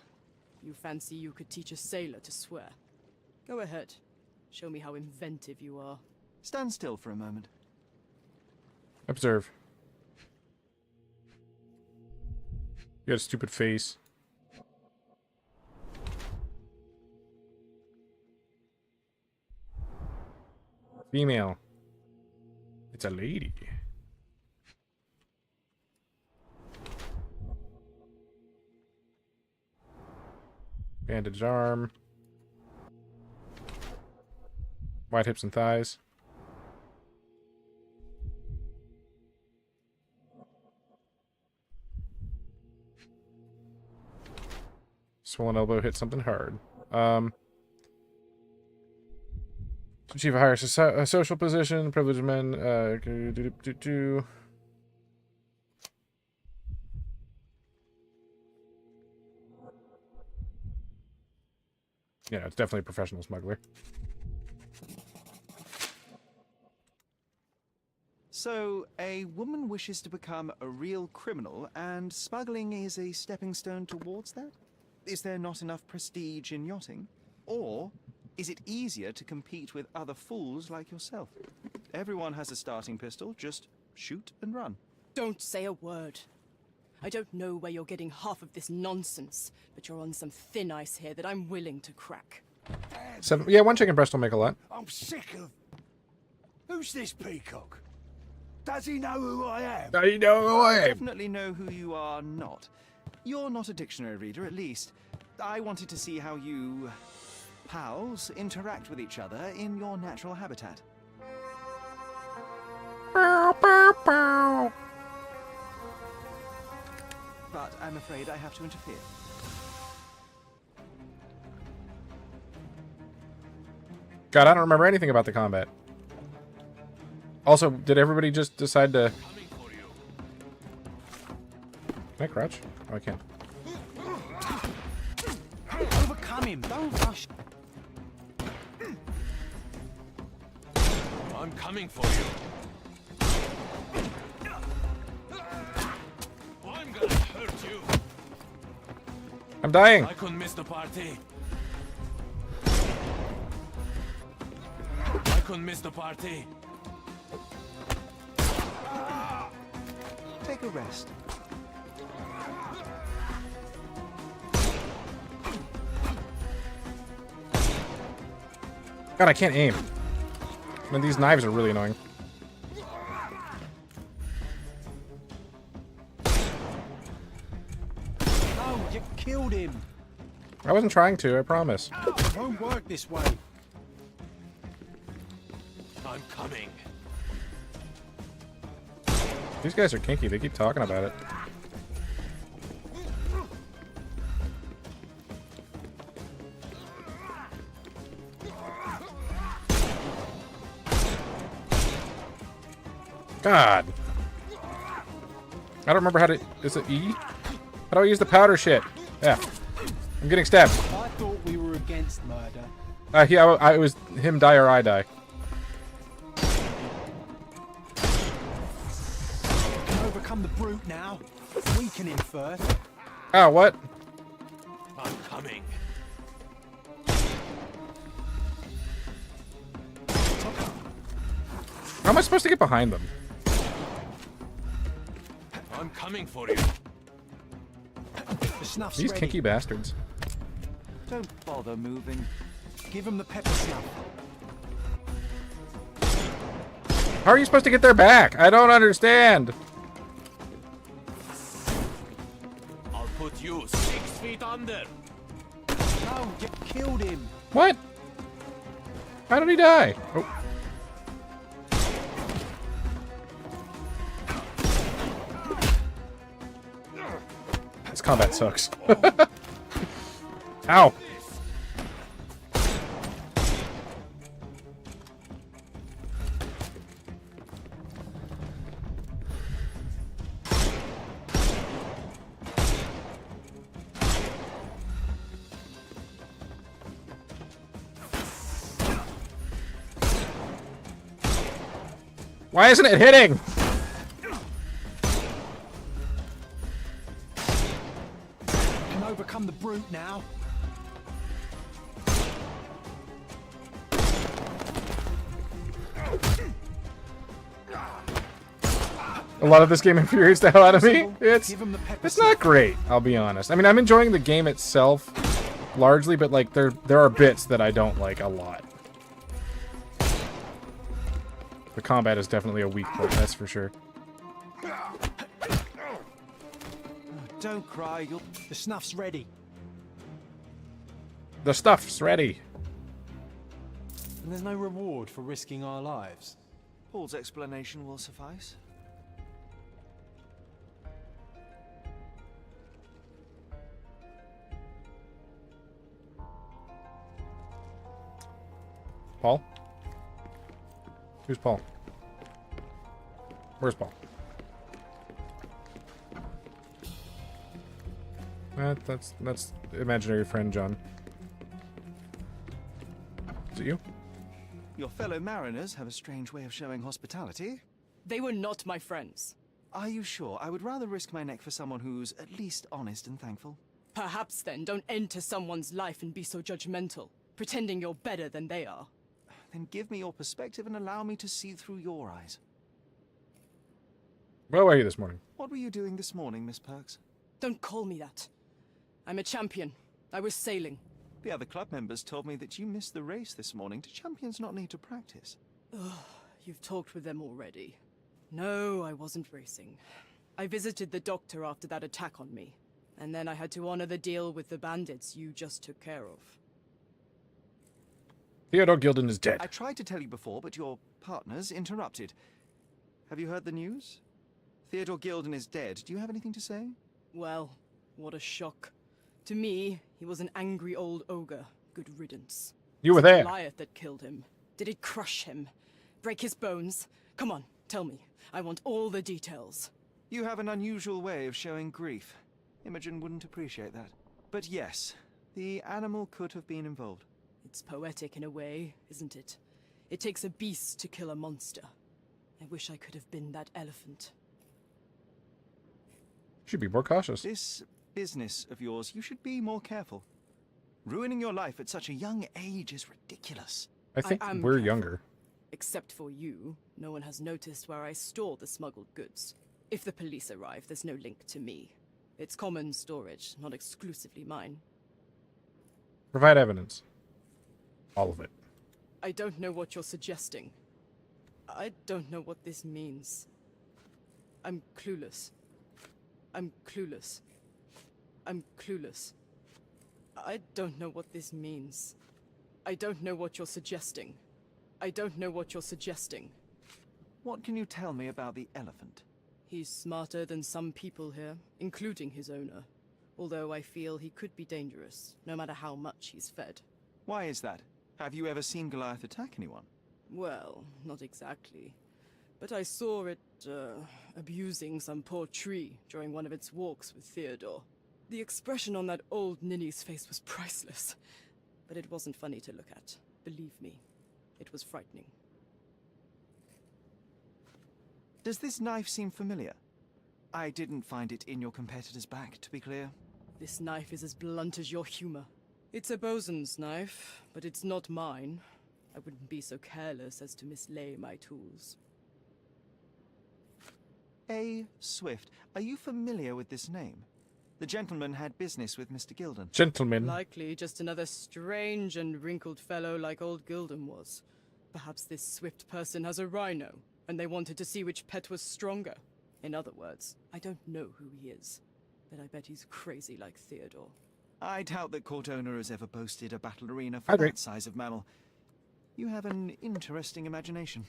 You fancy you could teach a sailor to swear? Go ahead. Show me how inventive you are. Stand still for a moment. Observe. You got a stupid face. Female. It's a lady. Bandaged arm. Wide hips and thighs. Swollen elbow hit something hard. To achieve a higher social position, privileged men. Yeah, it's definitely a professional smuggler. So, a woman wishes to become a real criminal, and smuggling is a stepping stone towards that? Is there not enough prestige in yachting? Or is it easier to compete with other fools like yourself? Everyone has a starting pistol, just shoot and run. Don't say a word. I don't know where you're getting half of this nonsense, but you're on some thin ice here that I'm willing to crack. Yeah, one chicken breast will make a lot. I'm sick of... Who's this peacock? Does he know who I am? I know who I am. Definitely know who you are not. You're not a dictionary reader, at least. I wanted to see how you... pals interact with each other in your natural habitat. But I'm afraid I have to interfere. God, I don't remember anything about the combat. Also, did everybody just decide to... Can I crouch? Oh, I can. Overcome him. Don't rush. I'm coming for you. I'm gonna hurt you. I'm dying. I couldn't miss the party. I couldn't miss the party. Take a rest. God, I can't aim. Man, these knives are really annoying. No, you killed him. I wasn't trying to, I promise. It won't work this way. I'm coming. These guys are kinky, they keep talking about it. God. I don't remember how to... Is it E? How do I use the powder shit? Yeah. I'm getting stabbed. I thought we were against murder. Yeah, I was him die or I die. You can overcome the brute now. Weaken him first. Oh, what? I'm coming. How am I supposed to get behind them? I'm coming for you. The snuff's These ready. kinky bastards. Don't bother moving. Give him the pepper snuff. How are you supposed to get their back? I don't understand. I'll put you 6 feet under. No, you killed him. What? How did he die? Oh. This combat sucks. Ow. Why isn't it hitting? Can overcome the brute now. A lot of this game infuriates the hell out of me. Give him the pepper It's not great, I'll be honest. I mean, I'm enjoying the game itself largely, but like there are bits that I don't like a lot. The combat is definitely a weak point, that's for sure. Don't cry, you'll... The snuff's ready. The stuff's ready. And there's no reward for risking our lives. Paul's explanation will suffice. Paul? Who's Paul? Where's Paul? That's imaginary friend John. Is it you? Your fellow mariners have a strange way of showing hospitality. They were not my friends. Are you sure? I would rather risk my neck for someone who's at least honest and thankful. Perhaps then don't enter someone's life and be so judgmental, pretending you're better than they are. Then give me your perspective and allow me to see through your eyes. Where were you this morning? What were you doing this morning, Miss Perks? Don't call me that. I'm a champion. I was sailing. The other club members told me that you missed the race this morning. Do champions not need to practice? You've talked with them already. No, I wasn't racing. I visited the doctor after that attack on me, and then I had to honor the deal with the bandits you just took care of. Theodore Gilden is dead. I tried to tell you before, but your partners interrupted. Have you heard the news? Theodore Gilden is dead. Do you have anything to say? Well, what a shock. To me, he was an angry old ogre. Good riddance. You were Was it there. Goliath that killed him? Did it crush him? Break his bones? Come on, tell me. I want all the details. You have an unusual way of showing grief. Imogen wouldn't appreciate that. But yes, the animal could have been involved. It's poetic in a way, isn't it? It takes a beast to kill a monster. I wish I could have been that elephant. Should be more cautious. This business of yours, you should be more careful. Ruining your life at such a young age is ridiculous. I think am we're careful. younger. Except for you, no one has noticed where I store the smuggled goods. If the police arrive, there's no link to me. It's common storage, not exclusively mine. Provide evidence. All of it. I don't know what you're suggesting. I don't know what this means. I'm clueless. I'm clueless. I'm clueless. I don't know what this means. I don't know what you're suggesting. I don't know what you're suggesting. What can you tell me about the elephant? He's smarter than some people here, including his owner. Although I feel he could be dangerous, no matter how much he's fed. Why is that? Have you ever seen Goliath attack anyone? Well, not exactly. But I saw it, abusing some poor tree during one of its walks with Theodore. The expression on that old ninny's face was priceless. But it wasn't funny to look at. Believe me, it was frightening. Does this knife seem familiar? I didn't find it in your competitor's back, to be clear. This knife is as blunt as your humor. It's a bosun's knife, but it's not mine. I wouldn't be so careless as to mislay my tools. A. Swift. Are you familiar with this name? The gentleman had business with Mr. Gilden. Gentlemen. Likely just another strange and wrinkled fellow like old Gilden was. Perhaps this Swift person has a rhino, and they wanted to see which pet was stronger. In other words, I don't know who he is, but I bet he's crazy like Theodore. I doubt that court owner has ever boasted a battle arena for I agree. that size of mammal. You have an interesting imagination.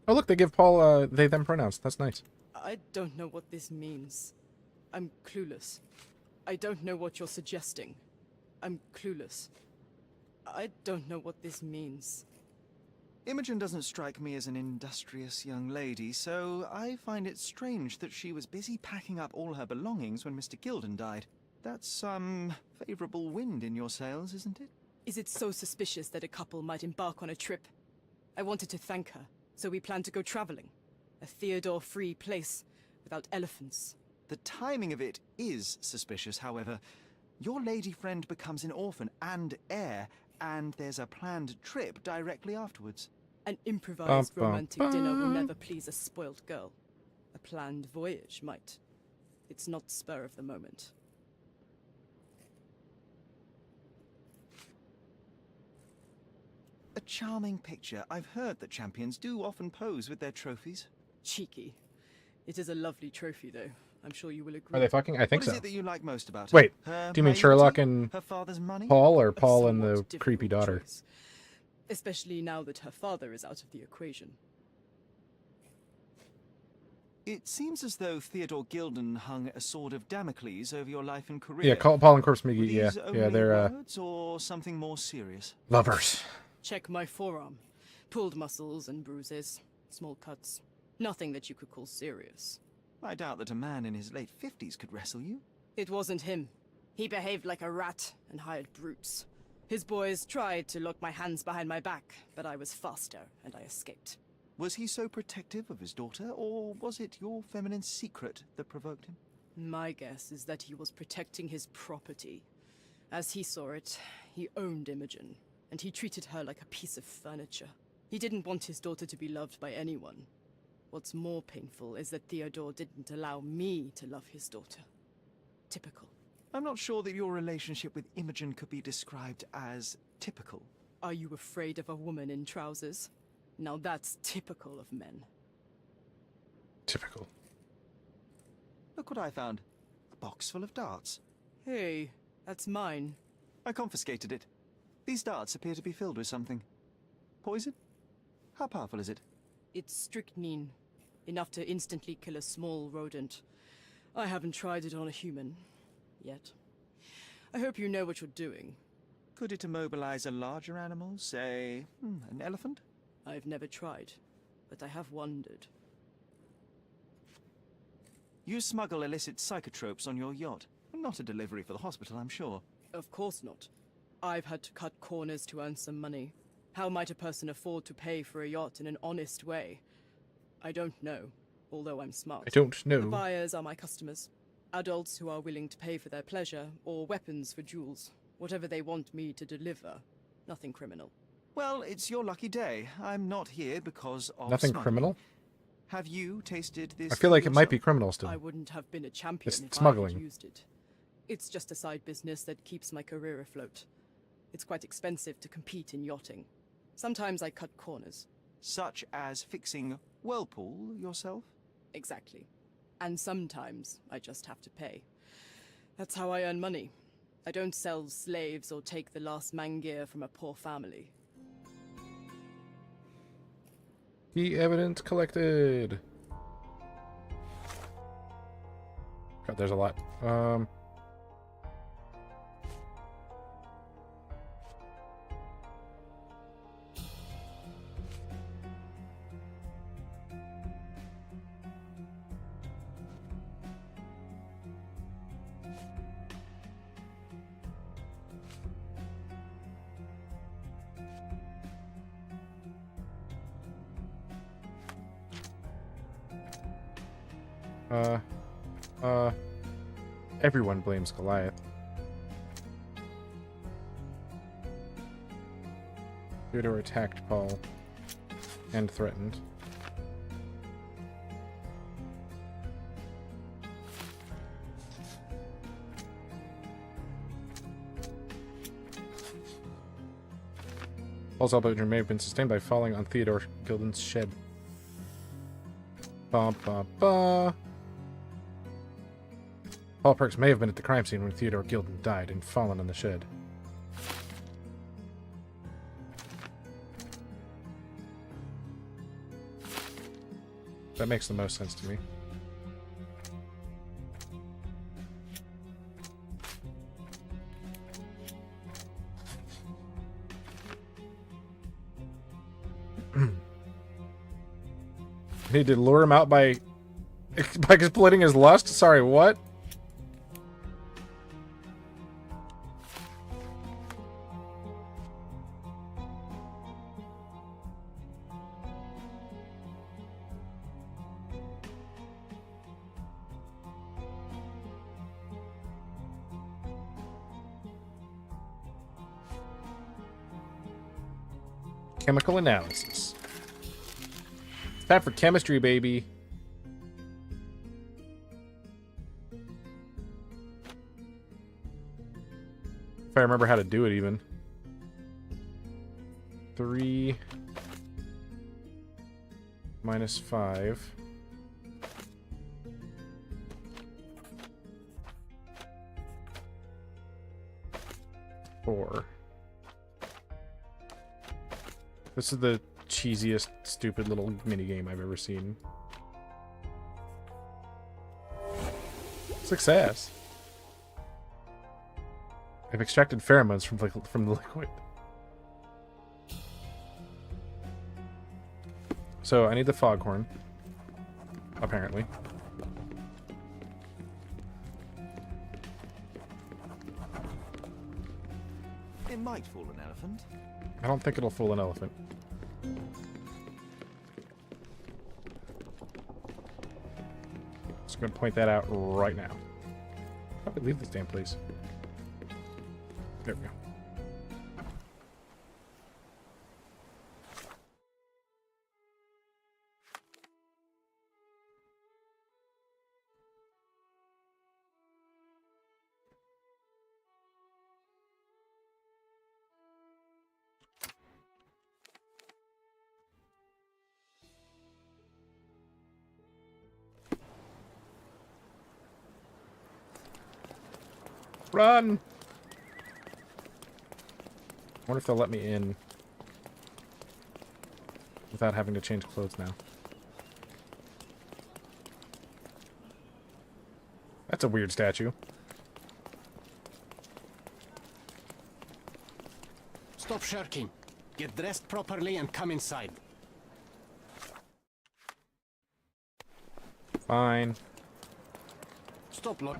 Oh, look, they give Paul they them pronouns. That's nice. I don't know what this means. I'm clueless. I don't know what you're suggesting. I'm clueless. I don't know what this means. Imogen doesn't strike me as an industrious young lady, so I find it strange that she was busy packing up all her belongings when Mr. Gilden died. That's some favorable wind in your sails, isn't it? Is it so suspicious that a couple might embark on a trip? I wanted to thank her, so we planned to go traveling. A Theodore-free place, without elephants. The timing of it is suspicious, however. Your lady friend becomes an orphan and heir, and there's a planned trip directly afterwards. An improvised Bum, bum, romantic dinner will bum. never please a spoilt girl. A planned voyage might. It's not spur of the moment. A charming picture. I've heard that champions do often pose with their trophies. Cheeky. It is a lovely trophy, though. I'm sure you will agree. Are they fucking? I think What is so. it that you like most about her? Wait, Her do you mean naivety? Sherlock and her father's money? Paul, or A Paul and somewhat the creepy difficult daughter? choice. Especially now that her father is out of the equation. It seems as though Theodore Gilden hung a sword of Damocles over your life and career. Yeah, Paul and Corpse Were McGee. these Yeah, only they're words or something more serious? lovers. Check my forearm. Pulled muscles and bruises. Small cuts. Nothing that you could call serious. I doubt that a man in his late 50s could wrestle you. It wasn't him. He behaved like a rat and hired brutes. His boys tried to lock my hands behind my back, but I was faster and I escaped. Was he so protective of his daughter, or was it your feminine secret that provoked him? My guess is that he was protecting his property. As he saw it, he owned Imogen, and he treated her like a piece of furniture. He didn't want his daughter to be loved by anyone. What's more painful is that Theodore didn't allow me to love his daughter. Typical. I'm not sure that your relationship with Imogen could be described as typical. Are you afraid of a woman in trousers? Now that's typical of men. Typical. Look what I found. A box full of darts. Hey, that's mine. I confiscated it. These darts appear to be filled with something. Poison? How powerful is it? It's strychnine. Enough to instantly kill a small rodent. I haven't tried it on a human. Yet. I hope you know what you're doing. Could it immobilize a larger animal, say, an elephant? I've never tried, but I have wondered. You smuggle illicit psychotropes on your yacht. Not a delivery for the hospital, I'm sure. Of course not. I've had to cut corners to earn some money. How might a person afford to pay for a yacht in an honest way? I don't know, although I'm smart. I don't know. The buyers are my customers. Adults who are willing to pay for their pleasure, or weapons for jewels. Whatever they want me to deliver. Nothing criminal. Well, it's your lucky day. I'm not here because of Nothing smuggling. criminal? Have you tasted this? I feel like it might be yourself? criminal still. I wouldn't have been a champion It's if smuggling. I had used it. It's just a side business that keeps my career afloat. It's quite expensive to compete in yachting. Sometimes I cut corners. Such as fixing Whirlpool yourself? Exactly. And sometimes I just have to pay. That's how I earn money. I don't sell slaves or take the last mangear from a poor family. Key evidence collected. God, there's a lot. Everyone blames Goliath. Theodore attacked Paul and threatened. Paul's elbow injury may have been sustained by falling on Theodore Gilden's shed. Ba ba ba. Paul Perks may have been at the crime scene when Theodore Gilden died and fallen on the shed. That makes the most sense to me. Need to lure him out by exploiting his lust? Sorry, what? Chemical analysis. Time for chemistry, baby. If I remember how to do it, even. 3 minus 5. Four. This is the cheesiest, stupid little minigame I've ever seen. Success. I've extracted pheromones from the liquid. So I need the foghorn. Apparently. It might fool an elephant. I don't think it'll fool an elephant. Just gonna point that out right now. Probably leave this damn place. There we go. Run! I wonder if they'll let me in without having to change clothes now. That's a weird statue. Stop shirking. Get dressed properly and come inside. Fine. Stop look.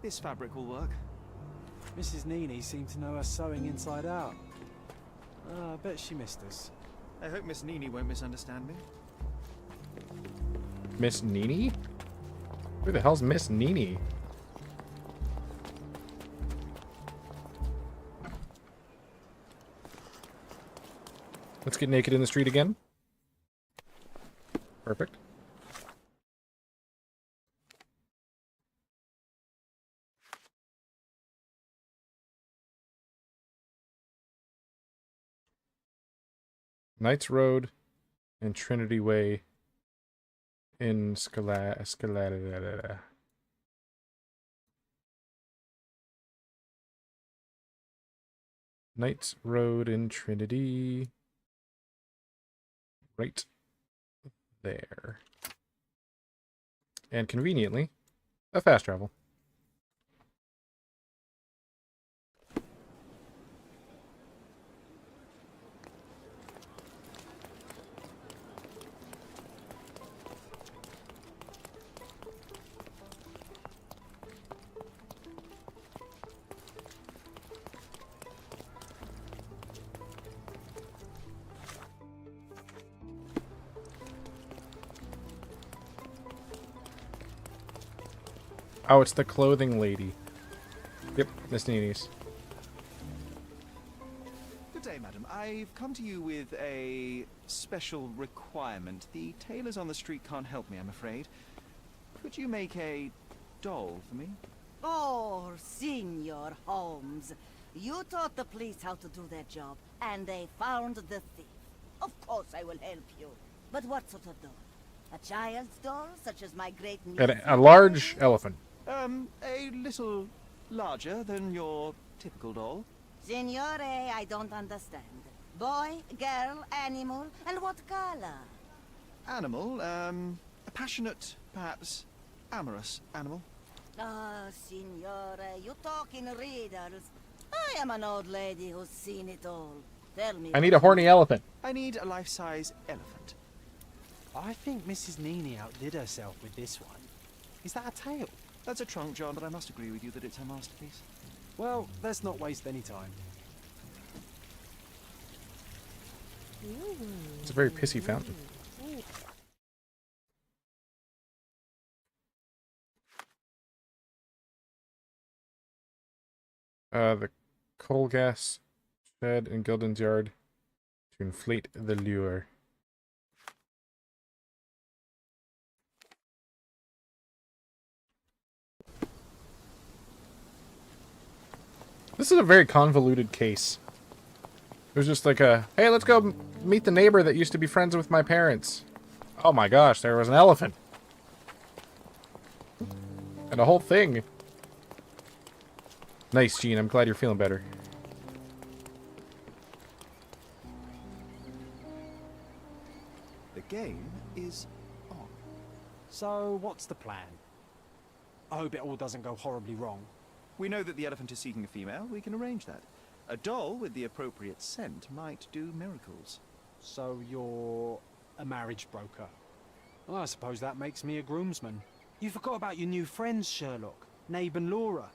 This fabric will work. Mrs. Nini seemed to know her sewing inside out. I bet she missed us. I hope Miss Nini won't misunderstand me. Miss Nini? Who the hell's Miss Nini? Let's get naked in the street again. Perfect. Knights Road and Trinity Way in Scalata. Knights Road in Trinity. Right there. And conveniently, a fast travel. Oh, it's the clothing lady. Yep, Miss Nini's. Good day, madam. I've come to you with a special requirement. The tailors on the street can't help me, I'm afraid. Could you make a doll for me? Oh, Signor Holmes. You taught the police how to do their job, and they found the thief. Of course I will help you. But what sort of doll? A child's doll, such as my great niece? A large elephant. A little larger than your typical doll. Signore, I don't understand. Boy, girl, animal, and what color? Animal, a passionate, perhaps amorous animal. Ah, Signore, you talk in riddles. I am an old lady who's seen it all. Tell me. I need a horny elephant. I need a life-size elephant. I think Mrs. Nini outdid herself with this one. Is that a tail? That's a trunk, John, but I must agree with you that it's her masterpiece. Well, let's not waste any time. It's a very pissy fountain. The coal gas shed in Gilden's yard to inflate the lure. This is a very convoluted case. It was just like a, hey, let's go meet the neighbor that used to be friends with my parents. Oh my gosh, there was an elephant. And a whole thing. Nice, Gene. I'm glad you're feeling better. The game is on. So, what's the plan? I hope it all doesn't go horribly wrong. We know that the elephant is seeking a female. We can arrange that. A doll with the appropriate scent might do miracles. So you're a marriage broker. Well, I suppose that makes me a groomsman. You forgot about your new friends, Sherlock, Nabe and Laura.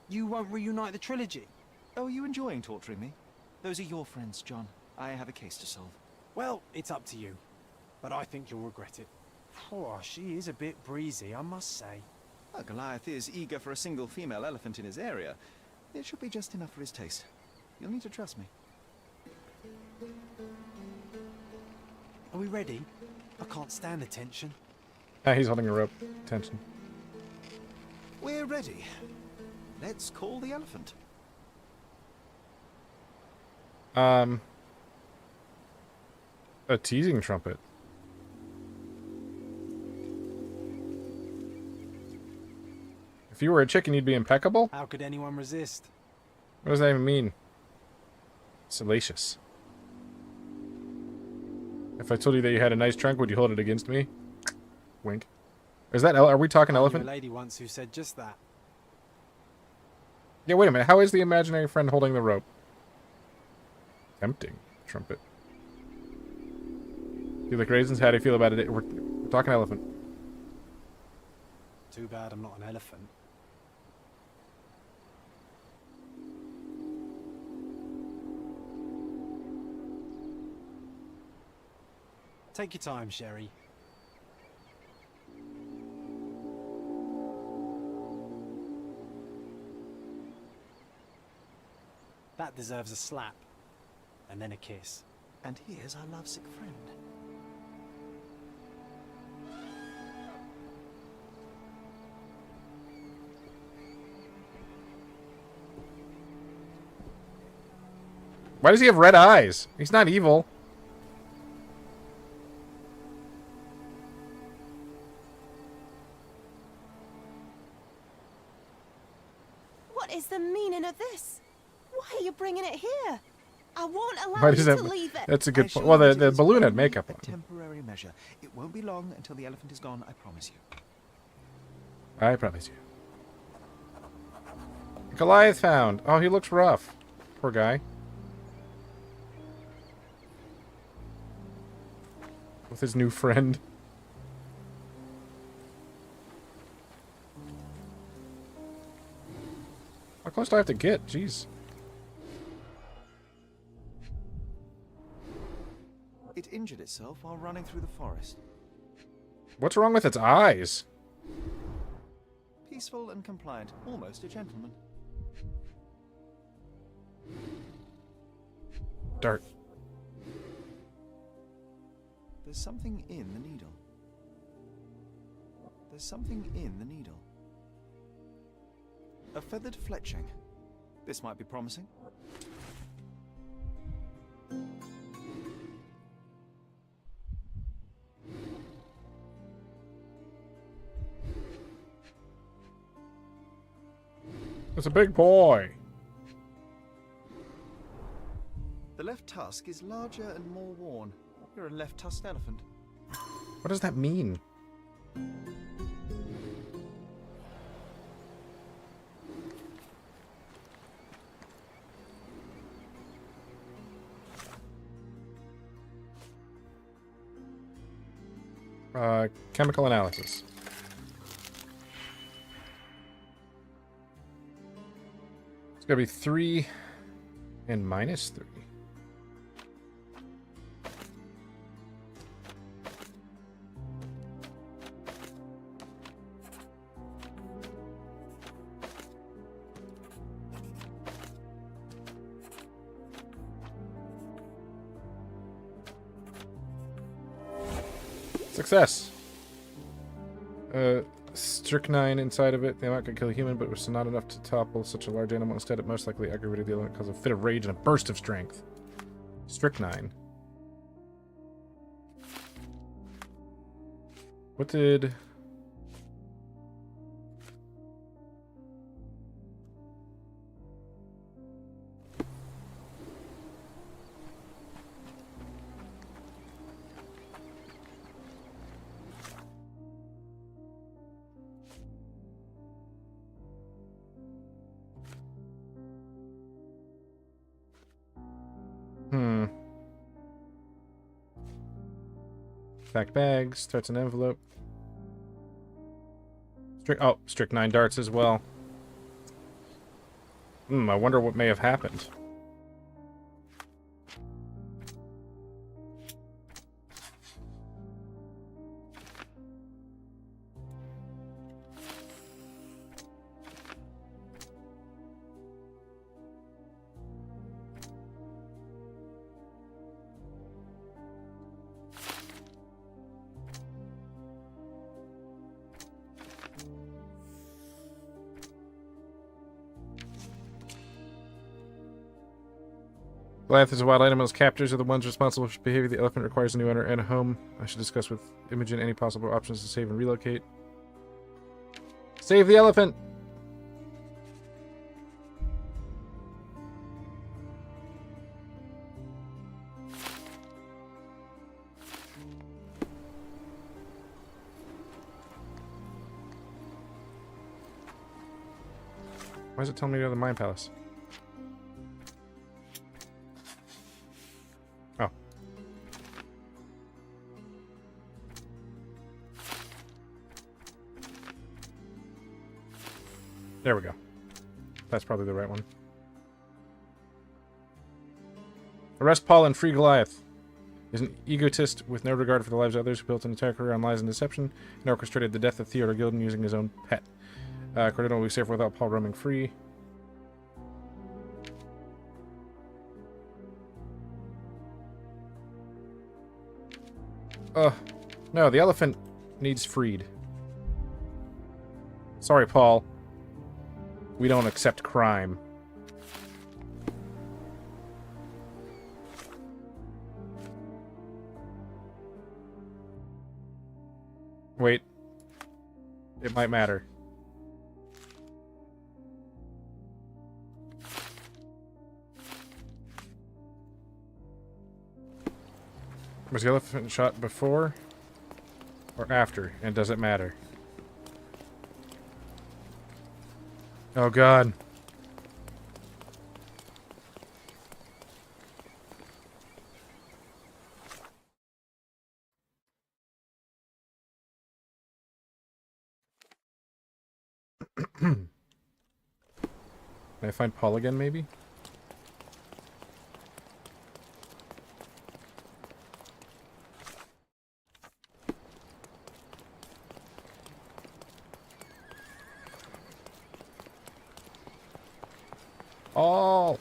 You won't reunite the trilogy. Oh, are you enjoying torturing me? Those are your friends, John. I have a case to solve. Well, it's up to you. But I think you'll regret it. Oh, she is a bit breezy, I must say. Well, Goliath is eager for a single female elephant in his area. It should be just enough for his taste. You'll need to trust me. Are we ready? I can't stand the tension. Ah, he's holding a rope. Tension. We're ready. Let's call the elephant. A teasing trumpet. If you were a chicken, you'd be impeccable? How could anyone resist? What does that even mean? Salacious. If I told you that you had a nice trunk, would you hold it against me? Wink. Is that are we talking I knew elephant? a lady once who said just that. Yeah, wait a minute. How is the imaginary friend holding the rope? Tempting. Trumpet. You like raisins? How do you feel about it? We're talking elephant. Too bad I'm not an elephant. Take your time, Sherry. That deserves a slap. And then a kiss. And here's our lovesick friend. Why does he have red eyes? He's not evil. What is the meaning of this? Why are you bringing it here? I won't allow Why you does to that? leave it. That's a I good assure point. Well, you the it is balloon had only makeup a on. temporary measure. It won't be long until the elephant is gone, I promise you. I promise you. Goliath found. Oh, he looks rough. Poor guy. With his new friend. How close do I have to get? Jeez. It injured itself while running through the forest. What's wrong with its eyes? Peaceful and compliant, almost a gentleman. Dart. There's something in the needle. There's something in the needle. A feathered fletching. This might be promising. It's a big boy. The left tusk is larger and more worn. You're a left-tusked elephant. What does that mean? Chemical analysis. It's gonna be 3 and -3. Success. Strychnine inside of it. The amount could kill a human, but was not enough to topple such a large animal. Instead, it most likely aggravated the element, caused a fit of rage and a burst of strength. Strychnine. What did... Fact bags. Threats and envelope. Strychnine darts as well. I wonder what may have happened. Goliath is a wild animal. Its captors are the ones responsible for behavior. The elephant requires a new owner and a home. I should discuss with Imogen any possible options to save and relocate. Save the elephant! Why is it telling me to go to the Mine Palace? Oh. There we go. That's probably the right one. Arrest Paul and free Goliath. Is an egotist with no regard for the lives of others who built an entire career on lies and deception and orchestrated the death of Theodore Gilden using his own pet. Cordino will be safer without Paul roaming free. No, the elephant needs freed. Sorry, Paul. We don't accept crime. Wait. It might matter. Was the elephant shot before or after? And does it matter? Oh god. Can I find Paul again, maybe? Oh!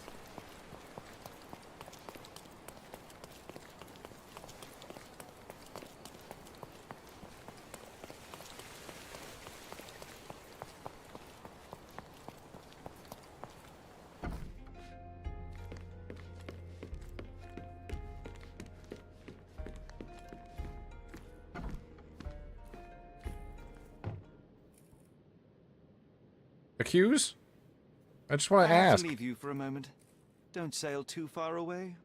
Accuse? I just want to I have ask. to leave you for a moment. Don't sail too far away.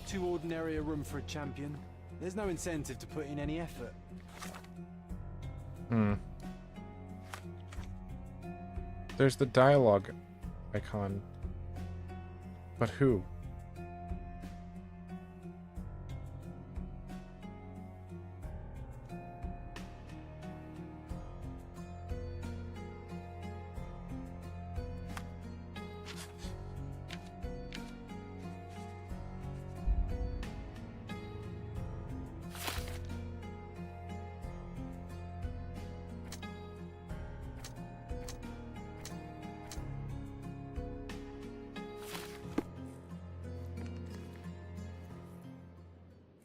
Too ordinary a room for a champion. There's no incentive to put in any effort. There's the dialogue icon. But who?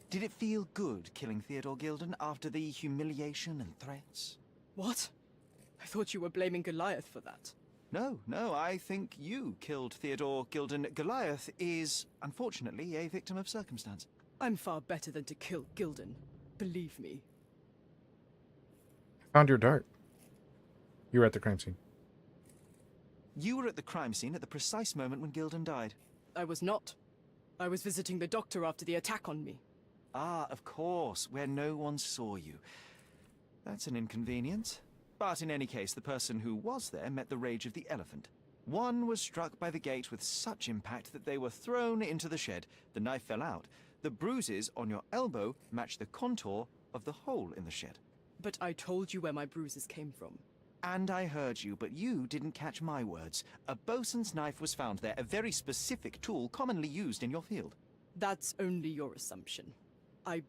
Did it feel good killing Theodore Gilden after the humiliation and threats? What? I thought you were blaming Goliath for that. No, I think you killed Theodore Gilden. Goliath is, unfortunately, a victim of circumstance. I'm far better than to kill Gilden. Believe me. Found your dart. You were at the crime scene. You were at the crime scene at the precise moment when Gilden died. I was not. I was visiting the doctor after the attack on me. Ah, of course, where no one saw you. That's an inconvenience. But in any case, the person who was there met the rage of the elephant. One was struck by the gate with such impact that they were thrown into the shed. The knife fell out. The bruises on your elbow match the contour of the hole in the shed. But I told you where my bruises came from. And I heard you, but you didn't catch my words. A bosun's knife was found there, a very specific tool commonly used in your field. That's only your assumption. I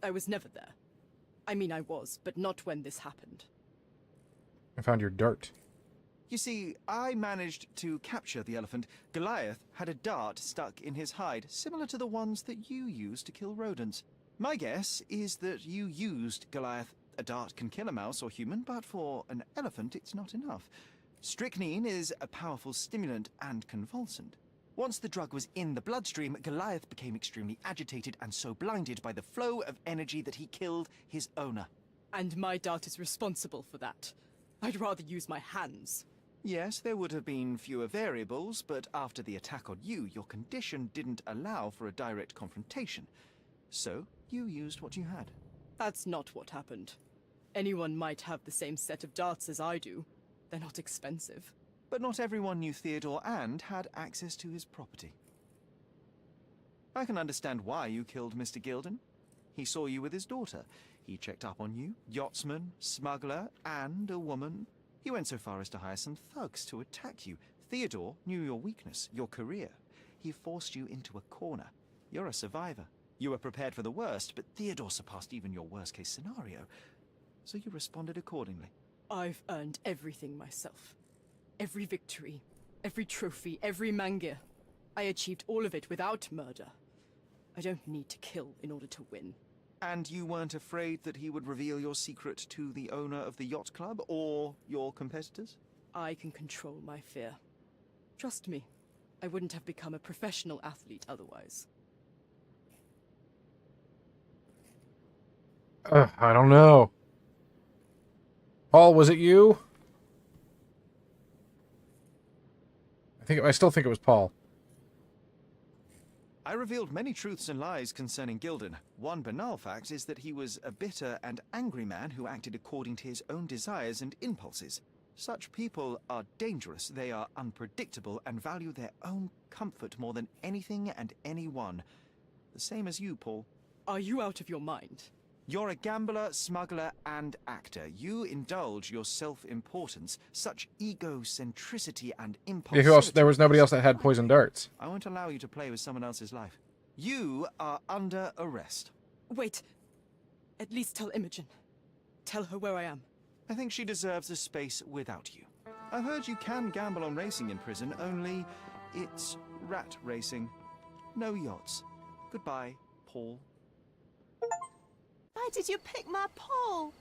was never there. I mean, I was, but not when this happened. I found your dart. You see, I managed to capture the elephant. Goliath had a dart stuck in his hide, similar to the ones that you use to kill rodents. My guess is that you used Goliath. A dart can kill a mouse or human, but for an elephant it's not enough. Strychnine is a powerful stimulant and convulsant. Once the drug was in the bloodstream, Goliath became extremely agitated and so blinded by the flow of energy that he killed his owner. And my dart is responsible for that. I'd rather use my hands. Yes, there would have been fewer variables, but after the attack on you, your condition didn't allow for a direct confrontation. So, you used what you had. That's not what happened. Anyone might have the same set of darts as I do. They're not expensive. But not everyone knew Theodore and had access to his property. I can understand why you killed Mr. Gilden. He saw you with his daughter. He checked up on you, yachtsman, smuggler, and a woman. He went so far as to hire some thugs to attack you. Theodore knew your weakness, your career. He forced you into a corner. You're a survivor. You were prepared for the worst, but Theodore surpassed even your worst-case scenario. So you responded accordingly. I've earned everything myself. Every victory, every trophy, every mangir. I achieved all of it without murder. I don't need to kill in order to win. And you weren't afraid that he would reveal your secret to the owner of the yacht club or your competitors? I can control my fear. Trust me, I wouldn't have become a professional athlete otherwise. I don't know. Paul, was it you? I still think it was Paul. I revealed many truths and lies concerning Gilden. One banal fact is that he was a bitter and angry man who acted according to his own desires and impulses. Such people are dangerous, they are unpredictable, and value their own comfort more than anything and anyone. The same as you, Paul. Are you out of your mind? You're a gambler, smuggler, and actor. You indulge your self-importance, such egocentricity and impulsivity. Yeah, who else? There was nobody else that had poison darts. I won't allow you to play with someone else's life. You are under arrest. Wait. At least tell Imogen. Tell her where I am. I think she deserves a space without you. I've heard you can gamble on racing in prison, only it's rat racing. No yachts. Goodbye, Paul. Why did you pick my Paul?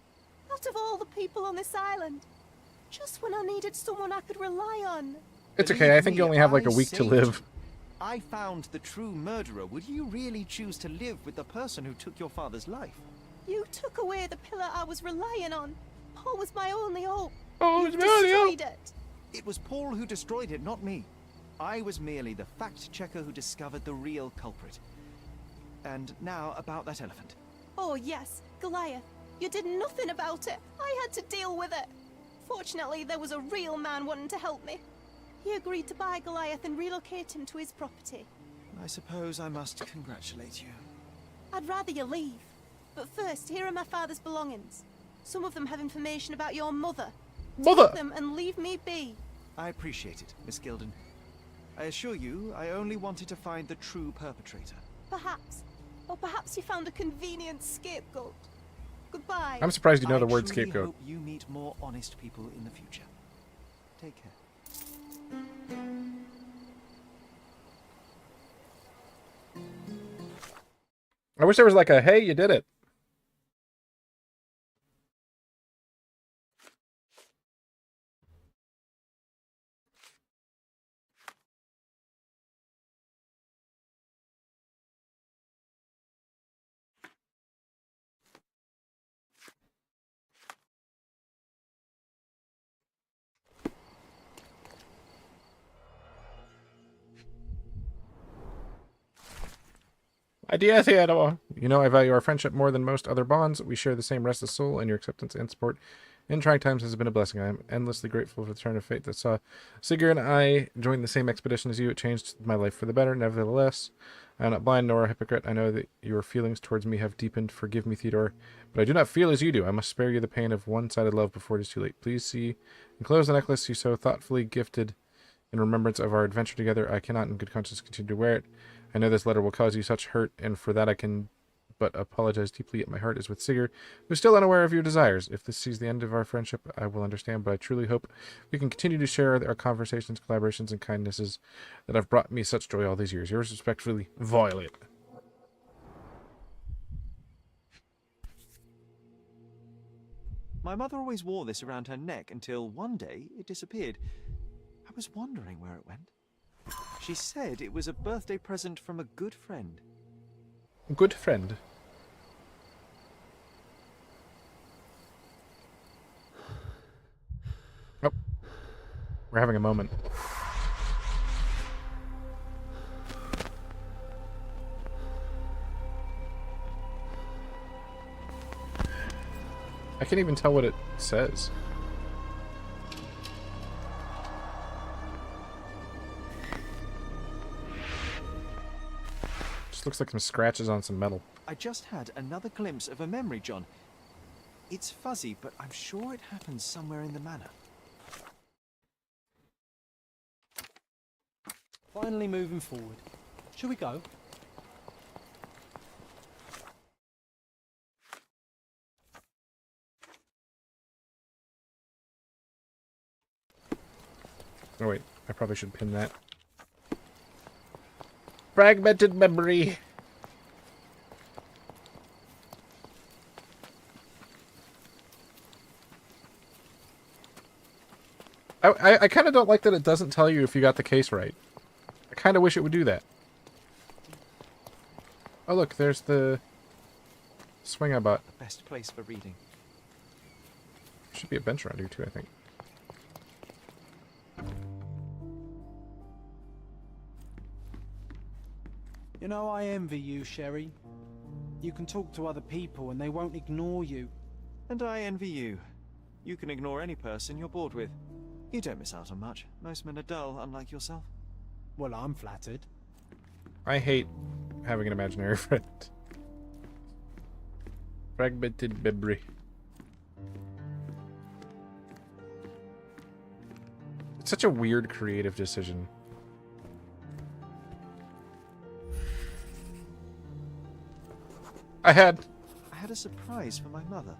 Out of all the people on this island. Just when I needed someone I could rely on. It's okay, I think you only have like a week to live. I found the true murderer. Would you really choose to live with the person who took your father's life? You took away the pillar I was relying on. Paul was my only hope. Oh, You've destroyed it. It was Paul who destroyed it, not me. I was merely the fact-checker who discovered the real culprit. And now about that elephant. Oh yes, Goliath. You did nothing about it. I had to deal with it. Fortunately, there was a real man wanting to help me. He agreed to buy Goliath and relocate him to his property. I suppose I must congratulate you. I'd rather you leave. But first, here are my father's belongings. Some of them have information about your mother. Mother! Take them and leave me be. I appreciate it, Miss Gilden. I assure you, I only wanted to find the true perpetrator. Perhaps. Or perhaps you found a convenient scapegoat. Goodbye. I'm surprised you know the word I truly scapegoat. hope you meet more honest people in the future. Take care. I wish there was like a, hey, you did it. My dear Theodore, you know I value our friendship more than most other bonds. We share the same restless soul, and your acceptance and support in trying times has been a blessing. I am endlessly grateful for the turn of fate that saw Sigurd and I join the same expedition as you. It changed my life for the better. Nevertheless, I am not blind nor a hypocrite. I know that your feelings towards me have deepened. Forgive me, Theodore. But I do not feel as you do. I must spare you the pain of one-sided love before it is too late. Please see enclose the necklace you so thoughtfully gifted in remembrance of our adventure together. I cannot in good conscience continue to wear it. I know this letter will cause you such hurt, and for that I can but apologize deeply. Yet my heart is with Sigurd, who is still unaware of your desires. If this sees the end of our friendship, I will understand, but I truly hope we can continue to share our conversations, collaborations, and kindnesses that have brought me such joy all these years. Yours respectfully, Violet. My mother always wore this around her neck until one day it disappeared. I was wondering where it went. She said it was a birthday present from a good friend. Good friend. Oh. We're having a moment. I can't even tell what it says. Just looks like some scratches on some metal. I just had another glimpse of a memory, John. It's fuzzy, but I'm sure it happened somewhere in the manor. Finally moving forward. Shall we go? Oh wait, I probably should pin that. Fragmented memory. I kind of don't like that it doesn't tell you if you got the case right. I kind of wish it would do that. Oh look, there's the swing I bought. Best place for reading. Should be a bench around here too, I think. You know, I envy you, Sherry. You can talk to other people and they won't ignore you. And I envy you. You can ignore any person you're bored with. You don't miss out on much. Most men are dull, unlike yourself. Well, I'm flattered. I hate having an imaginary friend. Fragmented memory. It's such a weird creative decision. I had a surprise for my mother.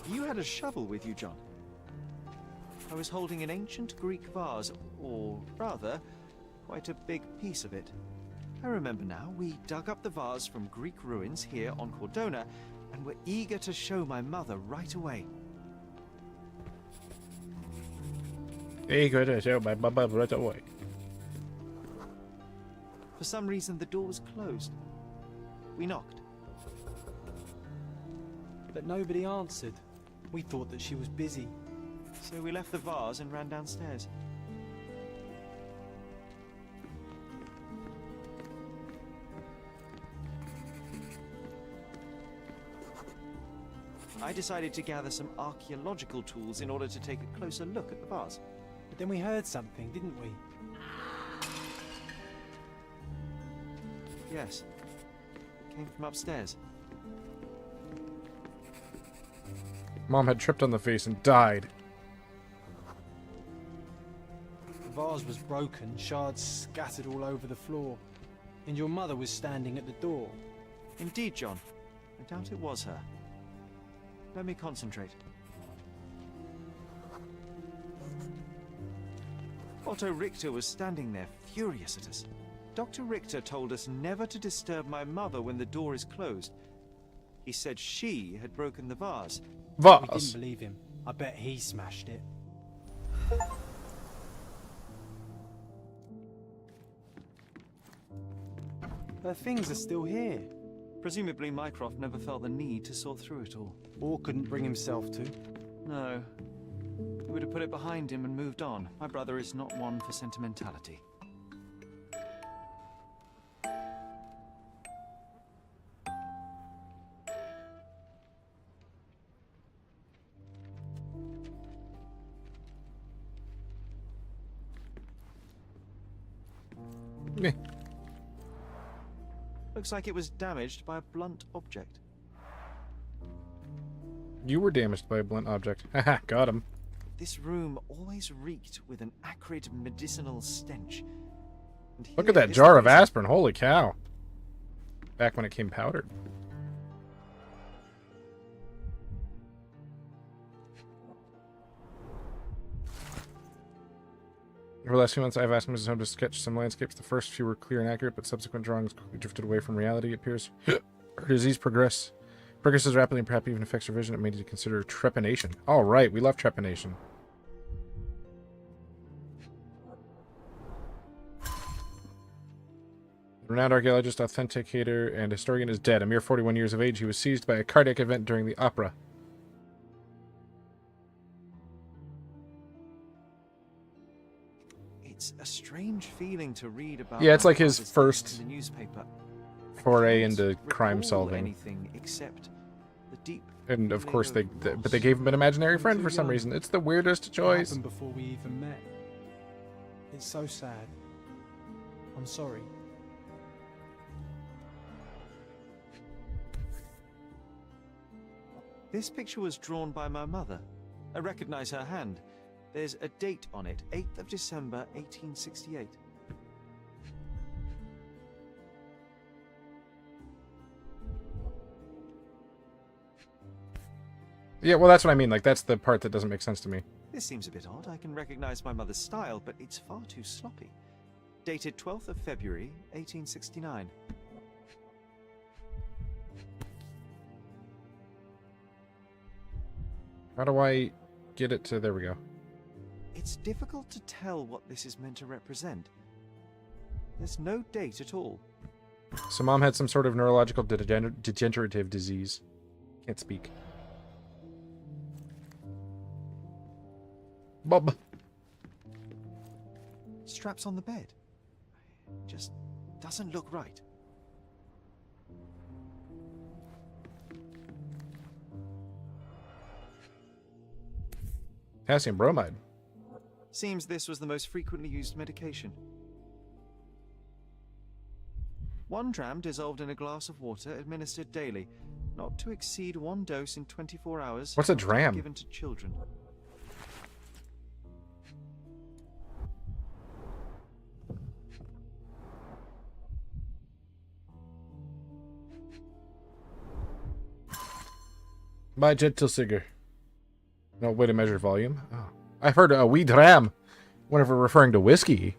You had a shovel with you, John. I was holding an ancient Greek vase, or rather, quite a big piece of it. I remember now, we dug up the vase from Greek ruins here on Cordona, and were eager to show my mother right away. eager to show my mama right away. For some reason, the door was closed. We knocked. But nobody answered. We thought that she was busy. So we left the vase and ran downstairs. I decided to gather some archaeological tools in order to take a closer look at the vase. But then we heard something, didn't we? Yes. It came from upstairs. Mom had tripped on the vase and died. The vase was broken, shards scattered all over the floor. And your mother was standing at the door. Indeed, John. I doubt it was her. Let me concentrate. Otto Richter was standing there, furious at us. Dr. Richter told us never to disturb my mother when the door is closed. He said she had broken the vase. We didn't believe him. I bet he smashed it. Her things are still here. Presumably Mycroft never felt the need to sort through it all. Or couldn't bring himself to. No. He would have put it behind him and moved on. My brother is not one for sentimentality. Meh. Looks like it was damaged by a blunt object. You were damaged by a blunt object. Haha, got him. This room always reeked with an acrid medicinal stench. And Look here at that is jar the of reason. aspirin. Holy cow. Back when it came powdered. Over the last few months, I've asked Mrs. Holmes to sketch some landscapes. The first few were clear and accurate, but subsequent drawings quickly drifted away from reality, it appears. Her disease progresses rapidly and perhaps even affects her vision. It made you consider trepanation. All right, we love trepanation. The renowned archaeologist, authenticator, and historian is dead. A mere 41 years of age, he was seized by a cardiac event during the opera. It's a strange feeling to read about. Yeah, it's my like his father's death first in the newspaper. I foray can't into crime recall solving. anything except the deep And of course, feeling but of they loss. gave him an imaginary I'm friend too for some young. reason. It's the weirdest It choice. happened before we even met. It's so sad. I'm sorry. This picture was drawn by my mother. I recognize her hand. There's a date on it, 8th of December, 1868. Yeah, well, that's what I mean. Like, that's the part that doesn't make sense to me. This seems a bit odd. I can recognize my mother's style, but it's far too sloppy. Dated 12th of February, 1869. How do I get it to... There we go. It's difficult to tell what this is meant to represent. There's no date at all. So mom had some sort of neurological degenerative disease. Can't speak. Bob. Straps on the bed. Just doesn't look right. Potassium bromide. Seems this was the most frequently used medication. 1 dram dissolved in a glass of water administered daily, not to exceed 1 dose in 24 hours. What's a not to be dram? Given to children. By Gentilsiger. No way to measure volume. Oh. I've heard a wee dram whenever referring to whiskey.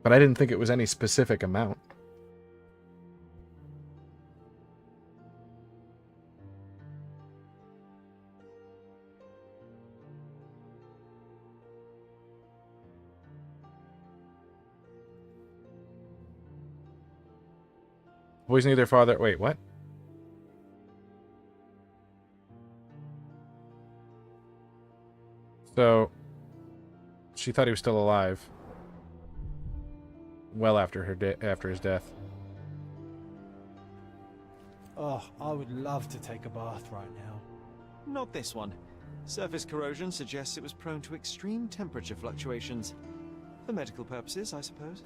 But I didn't think it was any specific amount. Boys need their father. Wait, what? So, she thought he was still alive. Well after after his death. Oh, I would love to take a bath right now. Not this one. Surface corrosion suggests it was prone to extreme temperature fluctuations. For medical purposes, I suppose.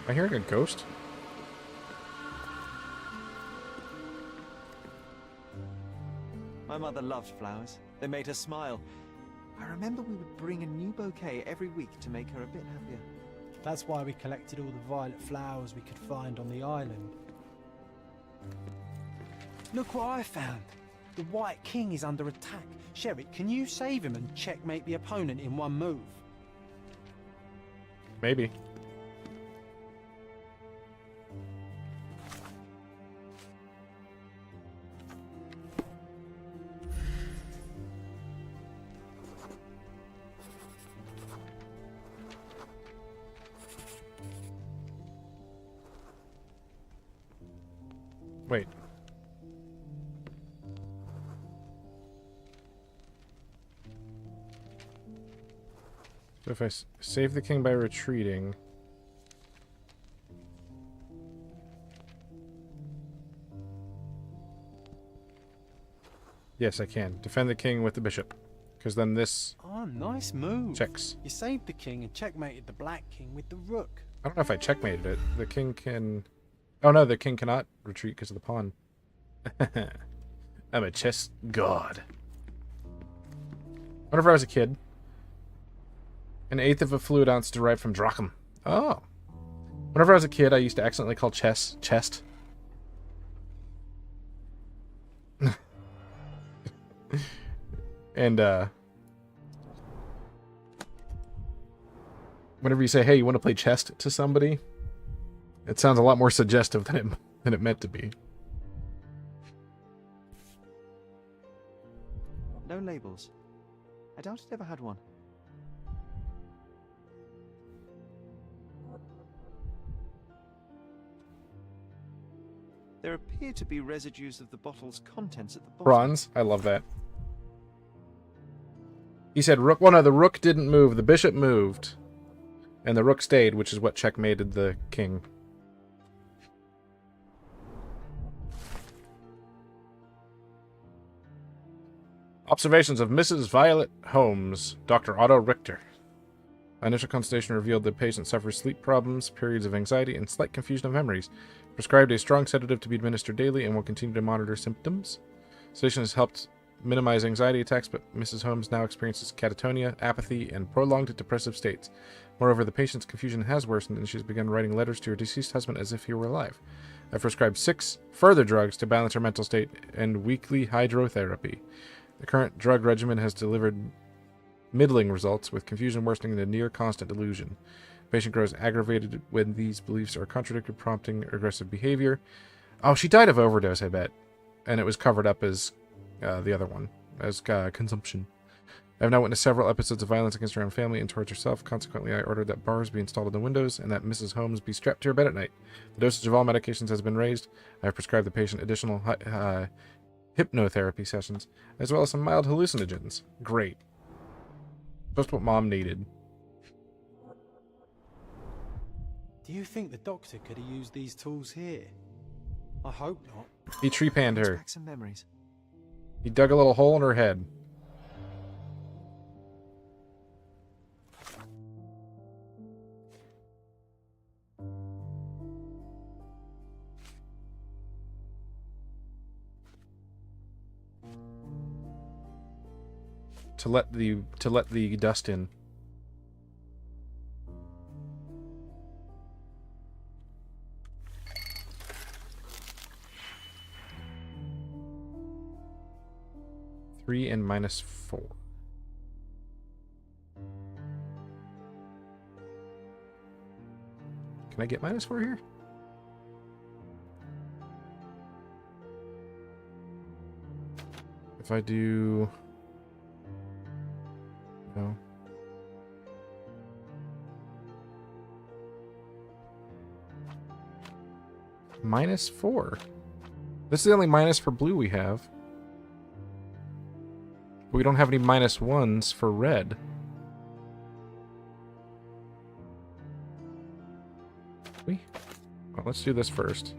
Am I hearing a ghost? My mother loved flowers. They made her smile. I remember we would bring a new bouquet every week to make her a bit happier. That's why we collected all the violet flowers we could find on the island. Look what I found. The White King is under attack. Sherry, can you save him and checkmate the opponent in one move? Maybe. Wait. So if I save the king by retreating... Yes, I can. Defend the king with the bishop. Because then this Oh, nice move. checks. You saved the king and checkmated the black king with the rook. I don't know if I checkmated it. The king can... Oh no, the king cannot retreat because of the pawn. I'm a chess god. Whenever I was a kid, an eighth of a fluid ounce derived from drachm. Oh. Whenever I was a kid, I used to accidentally call chess chest. And whenever you say, "Hey, you want to play chess?" to somebody, it sounds a lot more suggestive than it meant to be. No labels. I doubt it ever had one. There appear to be residues of the bottle's contents at the bottom. Bronze. I love that. He said rook. Well, no, the rook didn't move. The bishop moved. And the rook stayed, which is what checkmated the king. Observations of Mrs. Violet Holmes, Dr. Otto Richter. Initial consultation revealed the patient suffers sleep problems, periods of anxiety, and slight confusion of memories. Prescribed a strong sedative to be administered daily and will continue to monitor symptoms. Sedation has helped minimize anxiety attacks, but Mrs. Holmes now experiences catatonia, apathy, and prolonged depressive states. Moreover, the patient's confusion has worsened, and she has begun writing letters to her deceased husband as if he were alive. I've prescribed 6 further drugs to balance her mental state and weekly hydrotherapy. The current drug regimen has delivered middling results, with confusion worsening into near constant delusion. The patient grows aggravated when these beliefs are contradicted, prompting aggressive behavior. Oh, she died of overdose, I bet. And it was covered up as the other one, as consumption. I have now witnessed several episodes of violence against her own family and towards herself. Consequently, I ordered that bars be installed in the windows and that Mrs. Holmes be strapped to her bed at night. The dosage of all medications has been raised. I have prescribed the patient additional hypnotherapy sessions, as well as some mild hallucinogens. Great. Just what Mom needed. Do you think the doctor could have used these tools here? I hope not. He tree-panned Let's her. back some memories. He dug a little hole in her head. To let the dust in. Three and -4. Can I get -4 here? If I do... No. -4. This is the only minus for blue we have. But we don't have any -1s for red. Well, let's do this first.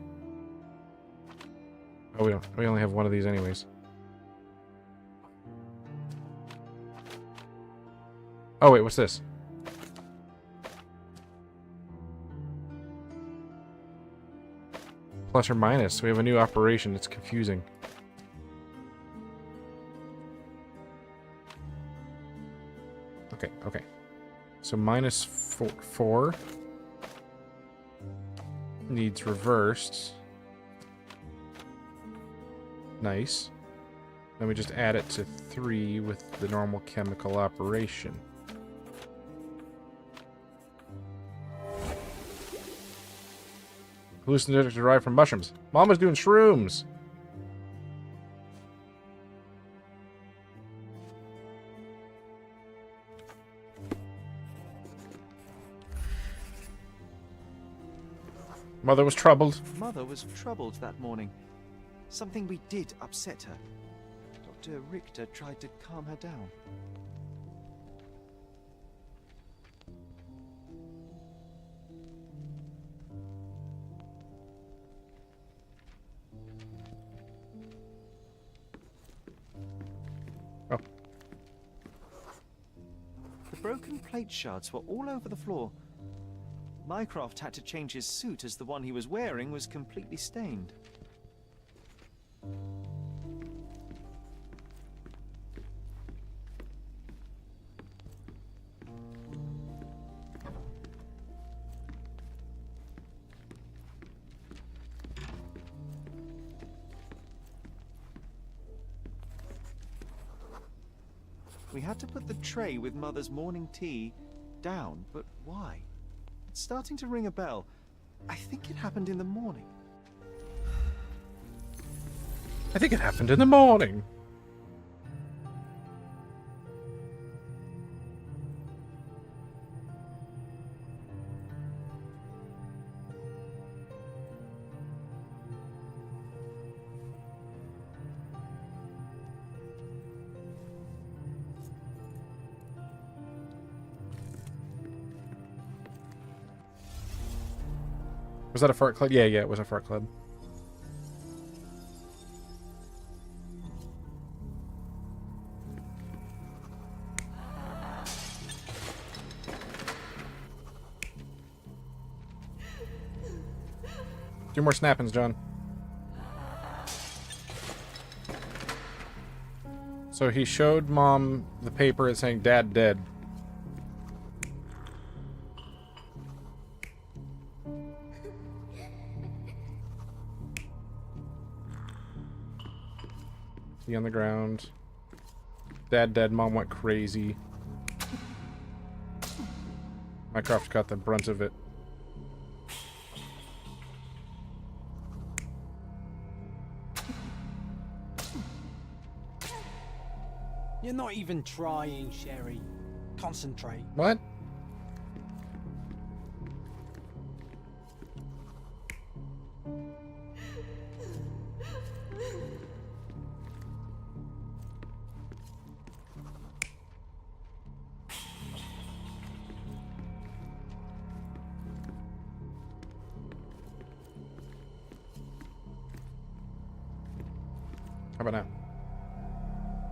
Oh, we don't. We only have one of these anyways. Oh, wait, what's this? Plus or minus. We have a new operation. It's confusing. Okay. So -4 needs reversed. Nice. Then we just add it to 3 with the normal chemical operation. Hallucinogenics derived from mushrooms. Mama's doing shrooms. Mother was troubled. Mother was troubled that morning. Something we did upset her. Dr. Richter tried to calm her down. plate shards were all over the floor. Mycroft had to change his suit as the one he was wearing was completely stained. We had to put the tray with Mother's morning tea down, but why? It's starting to ring a bell. I think it happened in the morning. I think it happened in the morning. Was that a fart club? Yeah, it was a fart club. Do more snappings, John. So he showed Mom the paper. It's saying Dad dead. He on the ground. Dad dead. Mom went crazy. Mycroft got the brunt of it. You're not even trying, Sherry. Concentrate. What? How about now?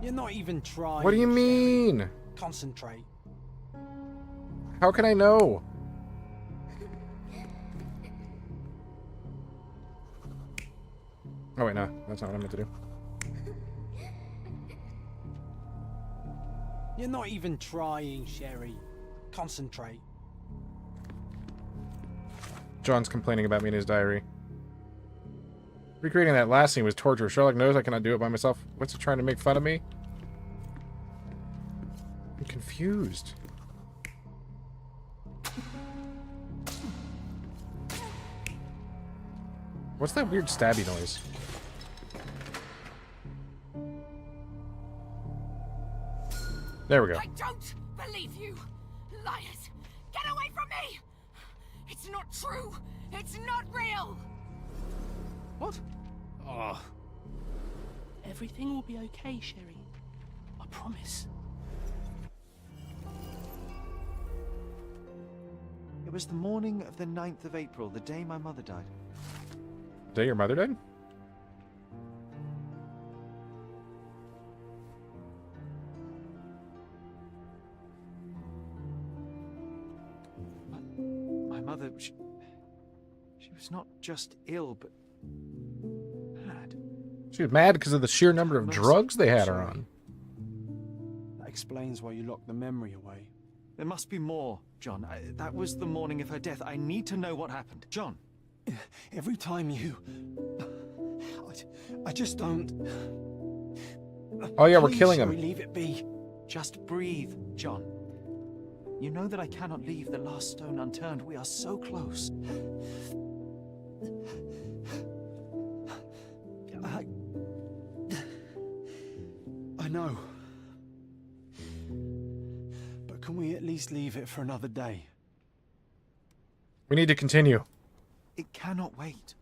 You're not even trying. What do you mean? Sherry. Concentrate. How can I know? Oh wait, no. That's not what I meant to do. You're not even trying, Sherry. Concentrate. John's complaining about me in his diary. Recreating that last scene was torture. Sherlock knows I cannot do it by myself. What's it trying to make fun of me? I'm confused. What's that weird stabby noise? There we go. I don't believe you! Liars! Get away from me! It's not true! It's not real! What? Oh. Everything will be okay, Sherry. I promise. It was the morning of the 9th of April, the day my mother died. The day your mother died? My mother, she was not just ill, but mad. She was mad because of the sheer number of drugs they had her on. That explains why you locked the memory away. There must be more, John. That was the morning of her death. I need to know what happened. John. Every time you... I just don't... Oh yeah, we're Please, killing him. Sherry, leave it be. Just breathe, John. You know that I cannot leave the last stone unturned. We are so close. I know. But can we at least leave it for another day? We need to continue. It cannot wait.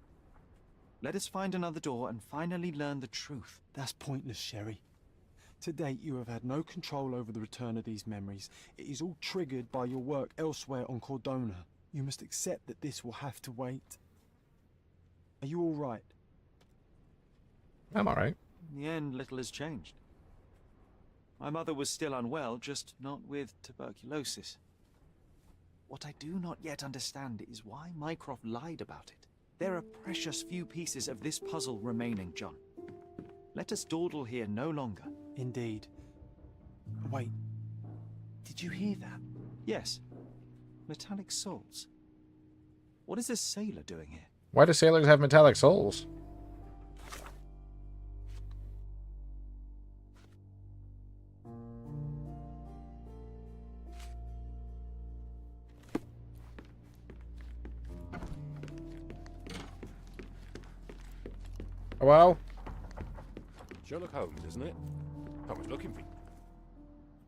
Let us find another door and finally learn the truth. That's pointless, Sherry. To date, you have had no control over the return of these memories. It is all triggered by your work elsewhere on Cordona. You must accept that this will have to wait. Are you all right? I'm alright. In the end, little has changed. My mother was still unwell, just not with tuberculosis. What I do not yet understand is why Mycroft lied about it. There are precious few pieces of this puzzle remaining, John. Let us dawdle here no longer. Indeed. Wait, did you hear that? Yes. Metallic souls. What is this sailor doing here? Why do sailors have metallic souls? Hello? Sherlock Holmes, isn't it? I was looking for you.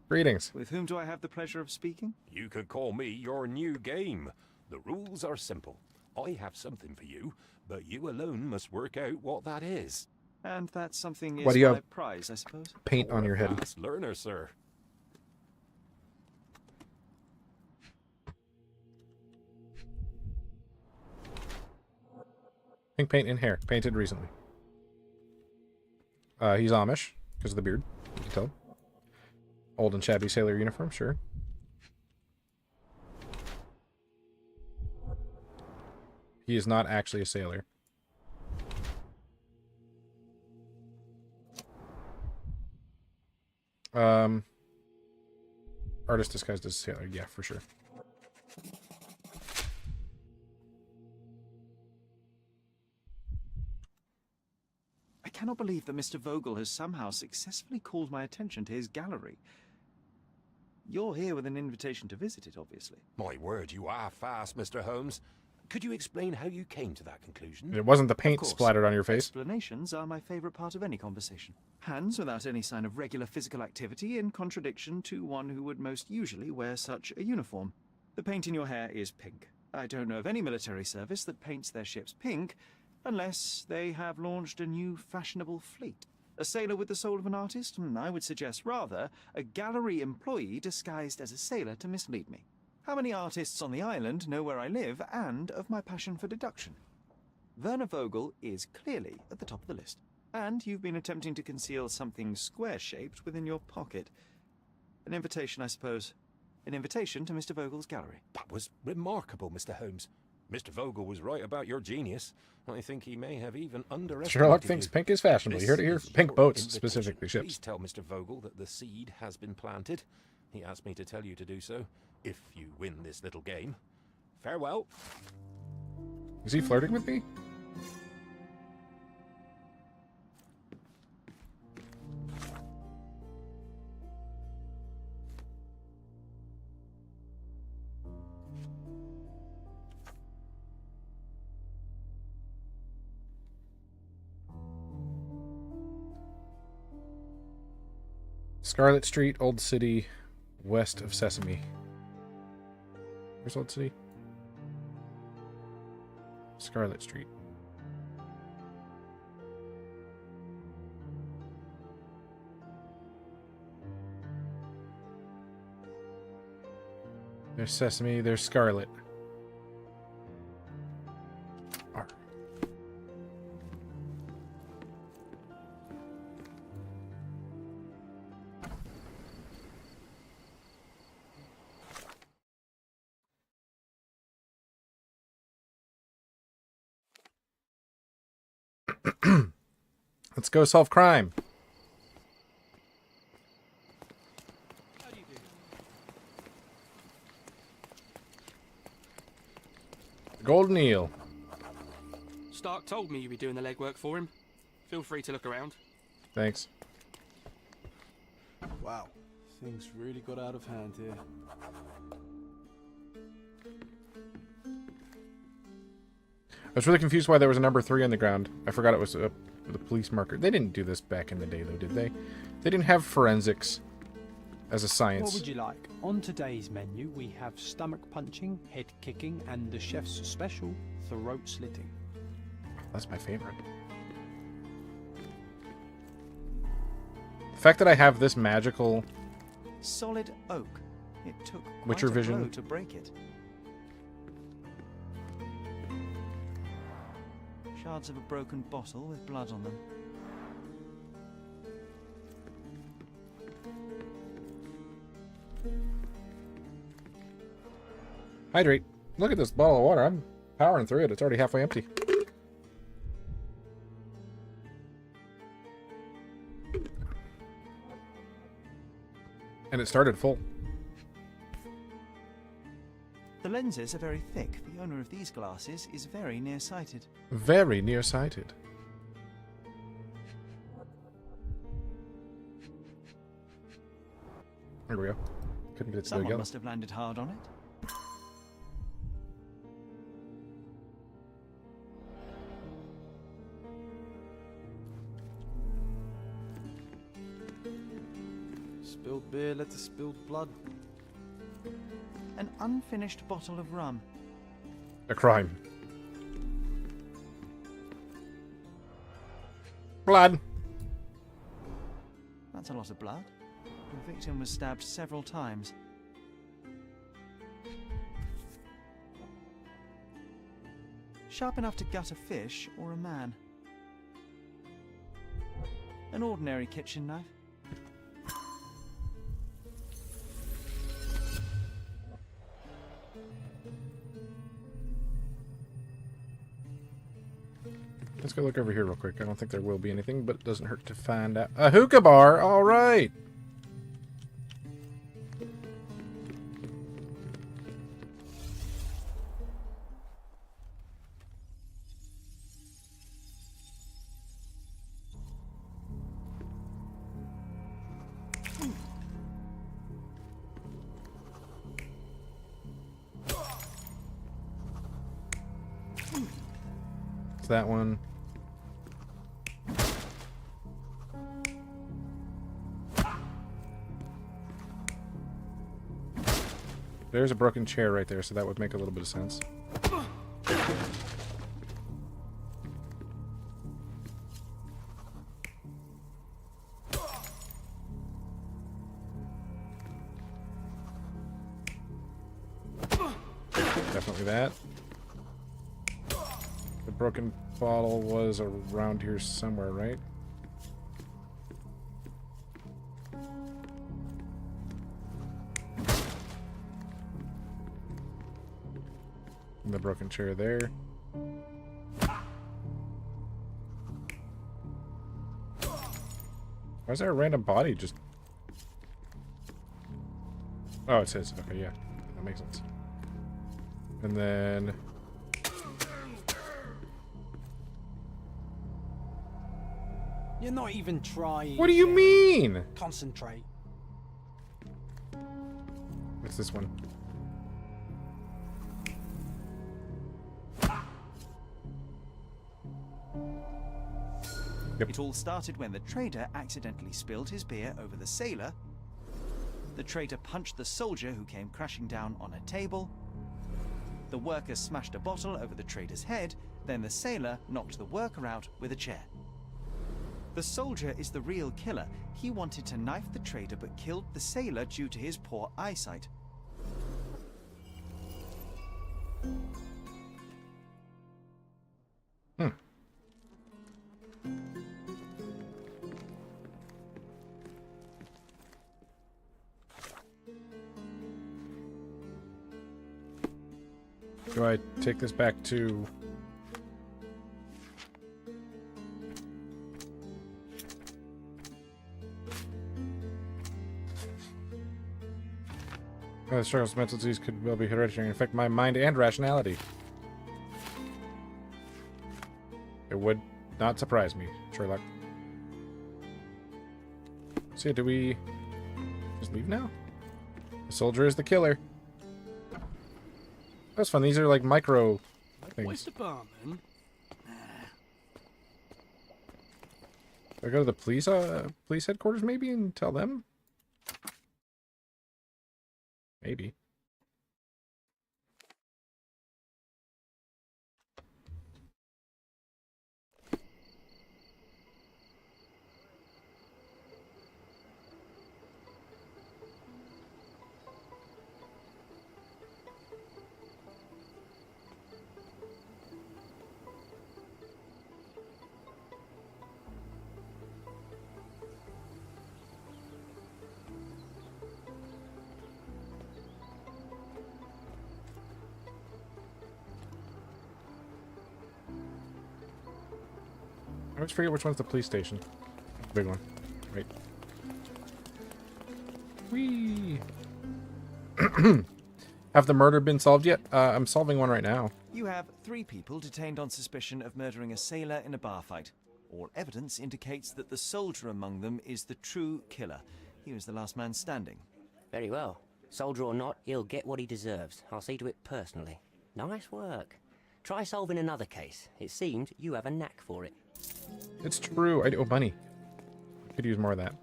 Greetings. With whom do I have the pleasure of speaking? You could call me your new game. The rules are simple. I have something for you, but you alone must work out what that is. And that something is What do you my have? prize, I suppose. Paint on your head. Fast learner, sir. Pink paint in hair. Painted recently. He's Amish, because of the beard. You can tell. Old and shabby sailor uniform, sure. He is not actually a sailor. Artist disguised as a sailor, yeah, for sure. I cannot believe that Mr. Vogel has somehow successfully called my attention to his gallery. You're here with an invitation to visit it, obviously. My word, you are fast, Mr. Holmes. Could you explain how you came to that conclusion? It wasn't the paint Of course. splattered on your face. Explanations are my favorite part of any conversation. Hands without any sign of regular physical activity, in contradiction to one who would most usually wear such a uniform. The paint in your hair is pink. I don't know of any military service that paints their ships pink, unless they have launched a new fashionable fleet. A sailor with the soul of an artist? I would suggest rather a gallery employee disguised as a sailor to mislead me. How many artists on the island know where I live and of my passion for deduction? Werner Vogel is clearly at the top of the list. And you've been attempting to conceal something square-shaped within your pocket. An invitation, I suppose. An invitation to Mr. Vogel's gallery. That was remarkable, Mr. Holmes. Mr. Vogel was right about your genius. I think he may have even underestimated Sherlock thinks you. pink is fashionable. You heard it here. This Pink is boats, your specifically invitation. ships. Please tell Mr. Vogel that the seed has been planted. He asked me to tell you to do so, if you win this little game. Farewell. Is he flirting with me? Scarlet Street, Old City, west of Sesame. Where's Old City? Scarlet Street. There's Sesame, there's Scarlet. R. Let's go solve crime. Golden Eel. Stark told me you'd be doing the legwork for him. Feel free to look around. Thanks. Wow, things really got out of hand here. I was really confused why there was a number 3 on the ground. I forgot it was the police marker. They didn't do this back in the day, though, did they? They didn't have forensics as a science. What would you like? On today's menu, we have stomach punching, head kicking, and the chef's special, throat slitting. That's my favorite. The fact that I have this magical Solid oak. It took quite Witcher a vision. blow to break it. Shards of a broken bottle with blood on them. Hydrate. Look at this bottle of water. I'm powering through it. It's already halfway empty. And it started full. The lenses are very thick. The owner of these glasses is very nearsighted. Very nearsighted. There we go. Couldn't get it to go Someone together. must have landed hard on it. Spilled beer led to spilled blood. An unfinished bottle of rum. A crime. Blood. That's a lot of blood. The victim was stabbed several times. Sharp enough to gut a fish or a man. An ordinary kitchen knife. Let's go look over here real quick. I don't think there will be anything, but it doesn't hurt to find out. A hookah bar! Alright! It's that one. There's a broken chair right there, so that would make a little bit of sense. Definitely that. The broken bottle was around here somewhere, right? And the broken chair there. Why is there a random body just... Oh, it says. Okay, yeah. That makes sense. And then... You're not even trying. What do you mean? Concentrate. What's this one? Yep. It all started when the trader accidentally spilled his beer over the sailor. The trader punched the soldier who came crashing down on a table. The worker smashed a bottle over the trader's head, then the sailor knocked the worker out with a chair. The soldier is the real killer. He wanted to knife the trader but killed the sailor due to his poor eyesight. Do I take this back to... The struggles with mental disease could well be hereditary and affect my mind and rationality. It would not surprise me, Sherlock. So, do we just leave now? The soldier is the killer. That's fun. These are like micro things. Where's the barman? Do I go to the police headquarters maybe and tell them? Maybe. I always forget which one's the police station. Big one. Right. Whee! Have the murder been solved yet? I'm solving one right now. You have 3 people detained on suspicion of murdering a sailor in a bar fight. All evidence indicates that the soldier among them is the true killer. He was the last man standing. Very well. Soldier or not, he'll get what he deserves. I'll see to it personally. Nice work. Try solving another case. It seems you have a knack for it. It's true. Oh, money. I could use more of that.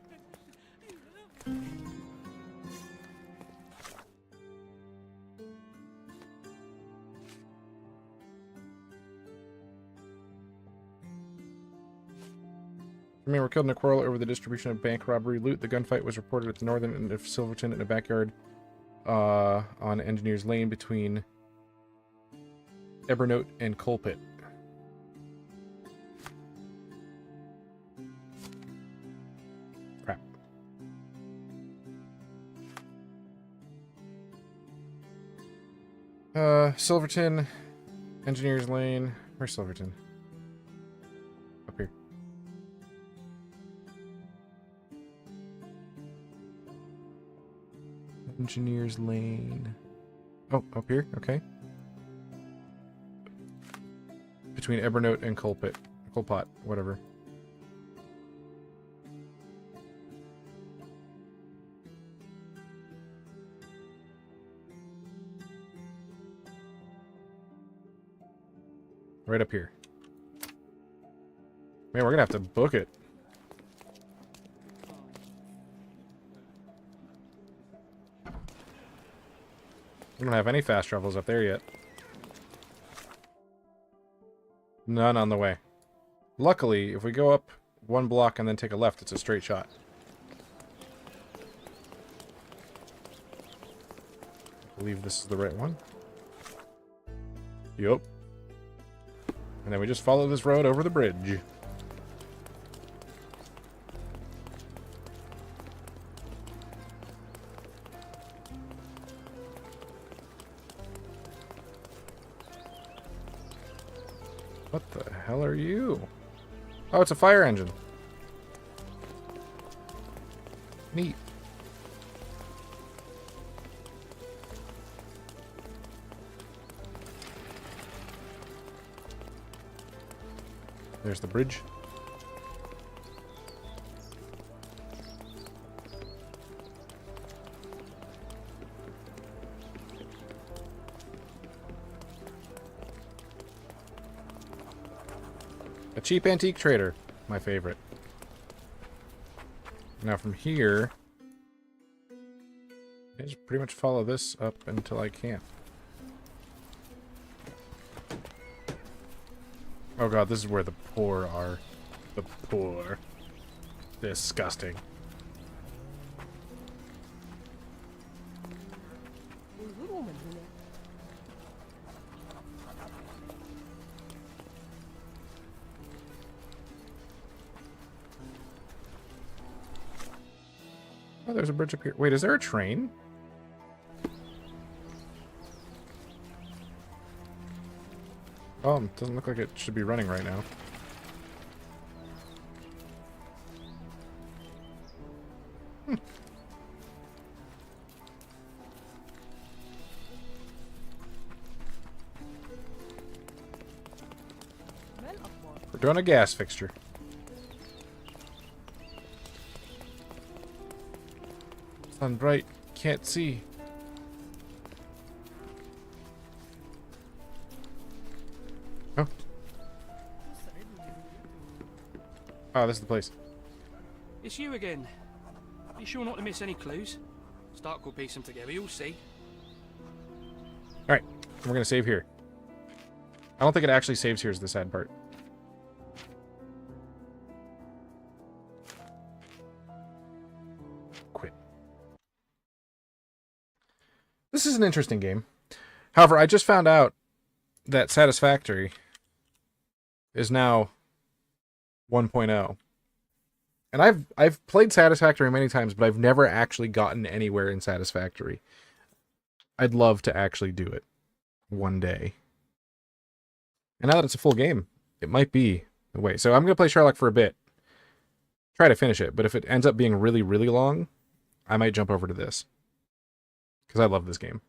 Men were killed in a quarrel over the distribution of bank robbery loot. The gunfight was reported at the northern end of Silverton in a backyard on Engineers Lane between Ebernote and Colpit. Crap. Silverton, Engineers Lane. Where's Silverton? Up here. Engineers Lane. Oh, up here? Okay. Between Ebernote and Colpit. Colpot, whatever. Right up here. Man, we're gonna have to book it. We don't have any fast travels up there yet. None on the way. Luckily, if we go up 1 block and then take a left, it's a straight shot. I believe this is the right one. Yup. And then we just follow this road over the bridge. What the hell are you? Oh, it's a fire engine. Neat. There's the bridge. A cheap antique trader. My favorite. Now from here, I just pretty much follow this up until I can't. Oh god, this is where the poor are. The poor. Disgusting. Oh, there's a bridge up here. Wait, is there a train? Oh, it doesn't look like it should be running right now. We're doing a gas fixture. Sun bright, can't see. Oh. Oh, this is the place. It's you again. You sure not to miss any clues? Stark will piece them together, you'll see. Alright, we're gonna save here. I don't think it actually saves here is the sad part. Quit. This is an interesting game. However, I just found out that Satisfactory is now 1.0. And I've played Satisfactory many times, but I've never actually gotten anywhere in Satisfactory. I'd love to actually do it one day. And now that it's a full game, it might be Wait, so I'm going to play Sherlock for a bit. Try to finish it, but if it ends up being really, really long, I might jump over to this. Because I love this game.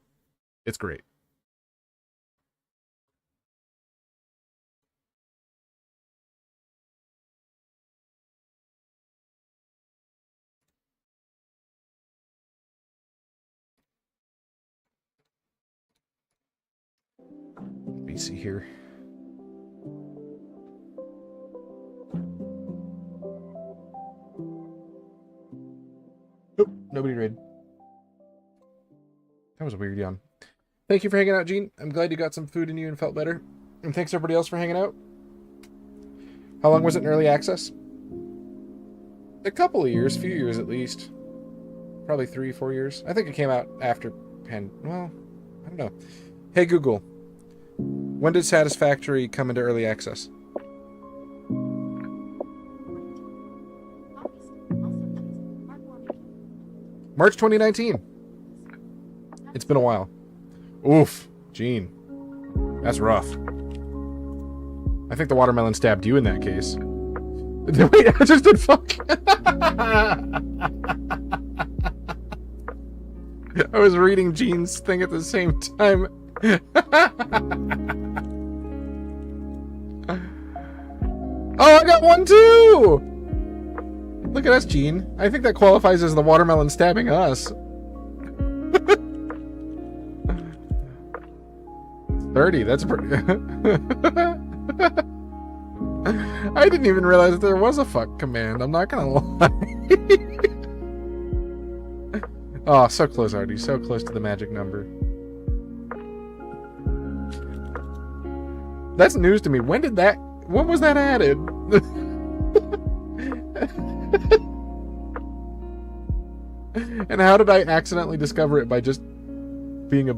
It's great. Let me see here. Nope, nobody raid. That was a weird yawn. Thank you for hanging out, Gene. I'm glad you got some food in you and felt better. And thanks everybody else for hanging out. How long was it in early access? A couple of years, few years at least. Probably 3-4 years. I think it came out after well, I don't know. Hey Google, when did Satisfactory come into early access? March 2019. It's been a while. Oof, Gene. That's rough. I think the watermelon stabbed you in that case. Wait, I just did fuck. I was reading Gene's thing at the same time. Oh, I got one too! Look at us, Gene. I think that qualifies as the watermelon stabbing us. 30, that's pretty... I didn't even realize that there was a fuck command, I'm not gonna lie. Oh, so close, Artie. So close to the magic number. That's news to me. When was that added? And how did I accidentally discover it by just being a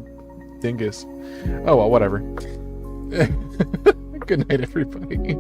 dingus? Oh well, whatever. Good night, everybody.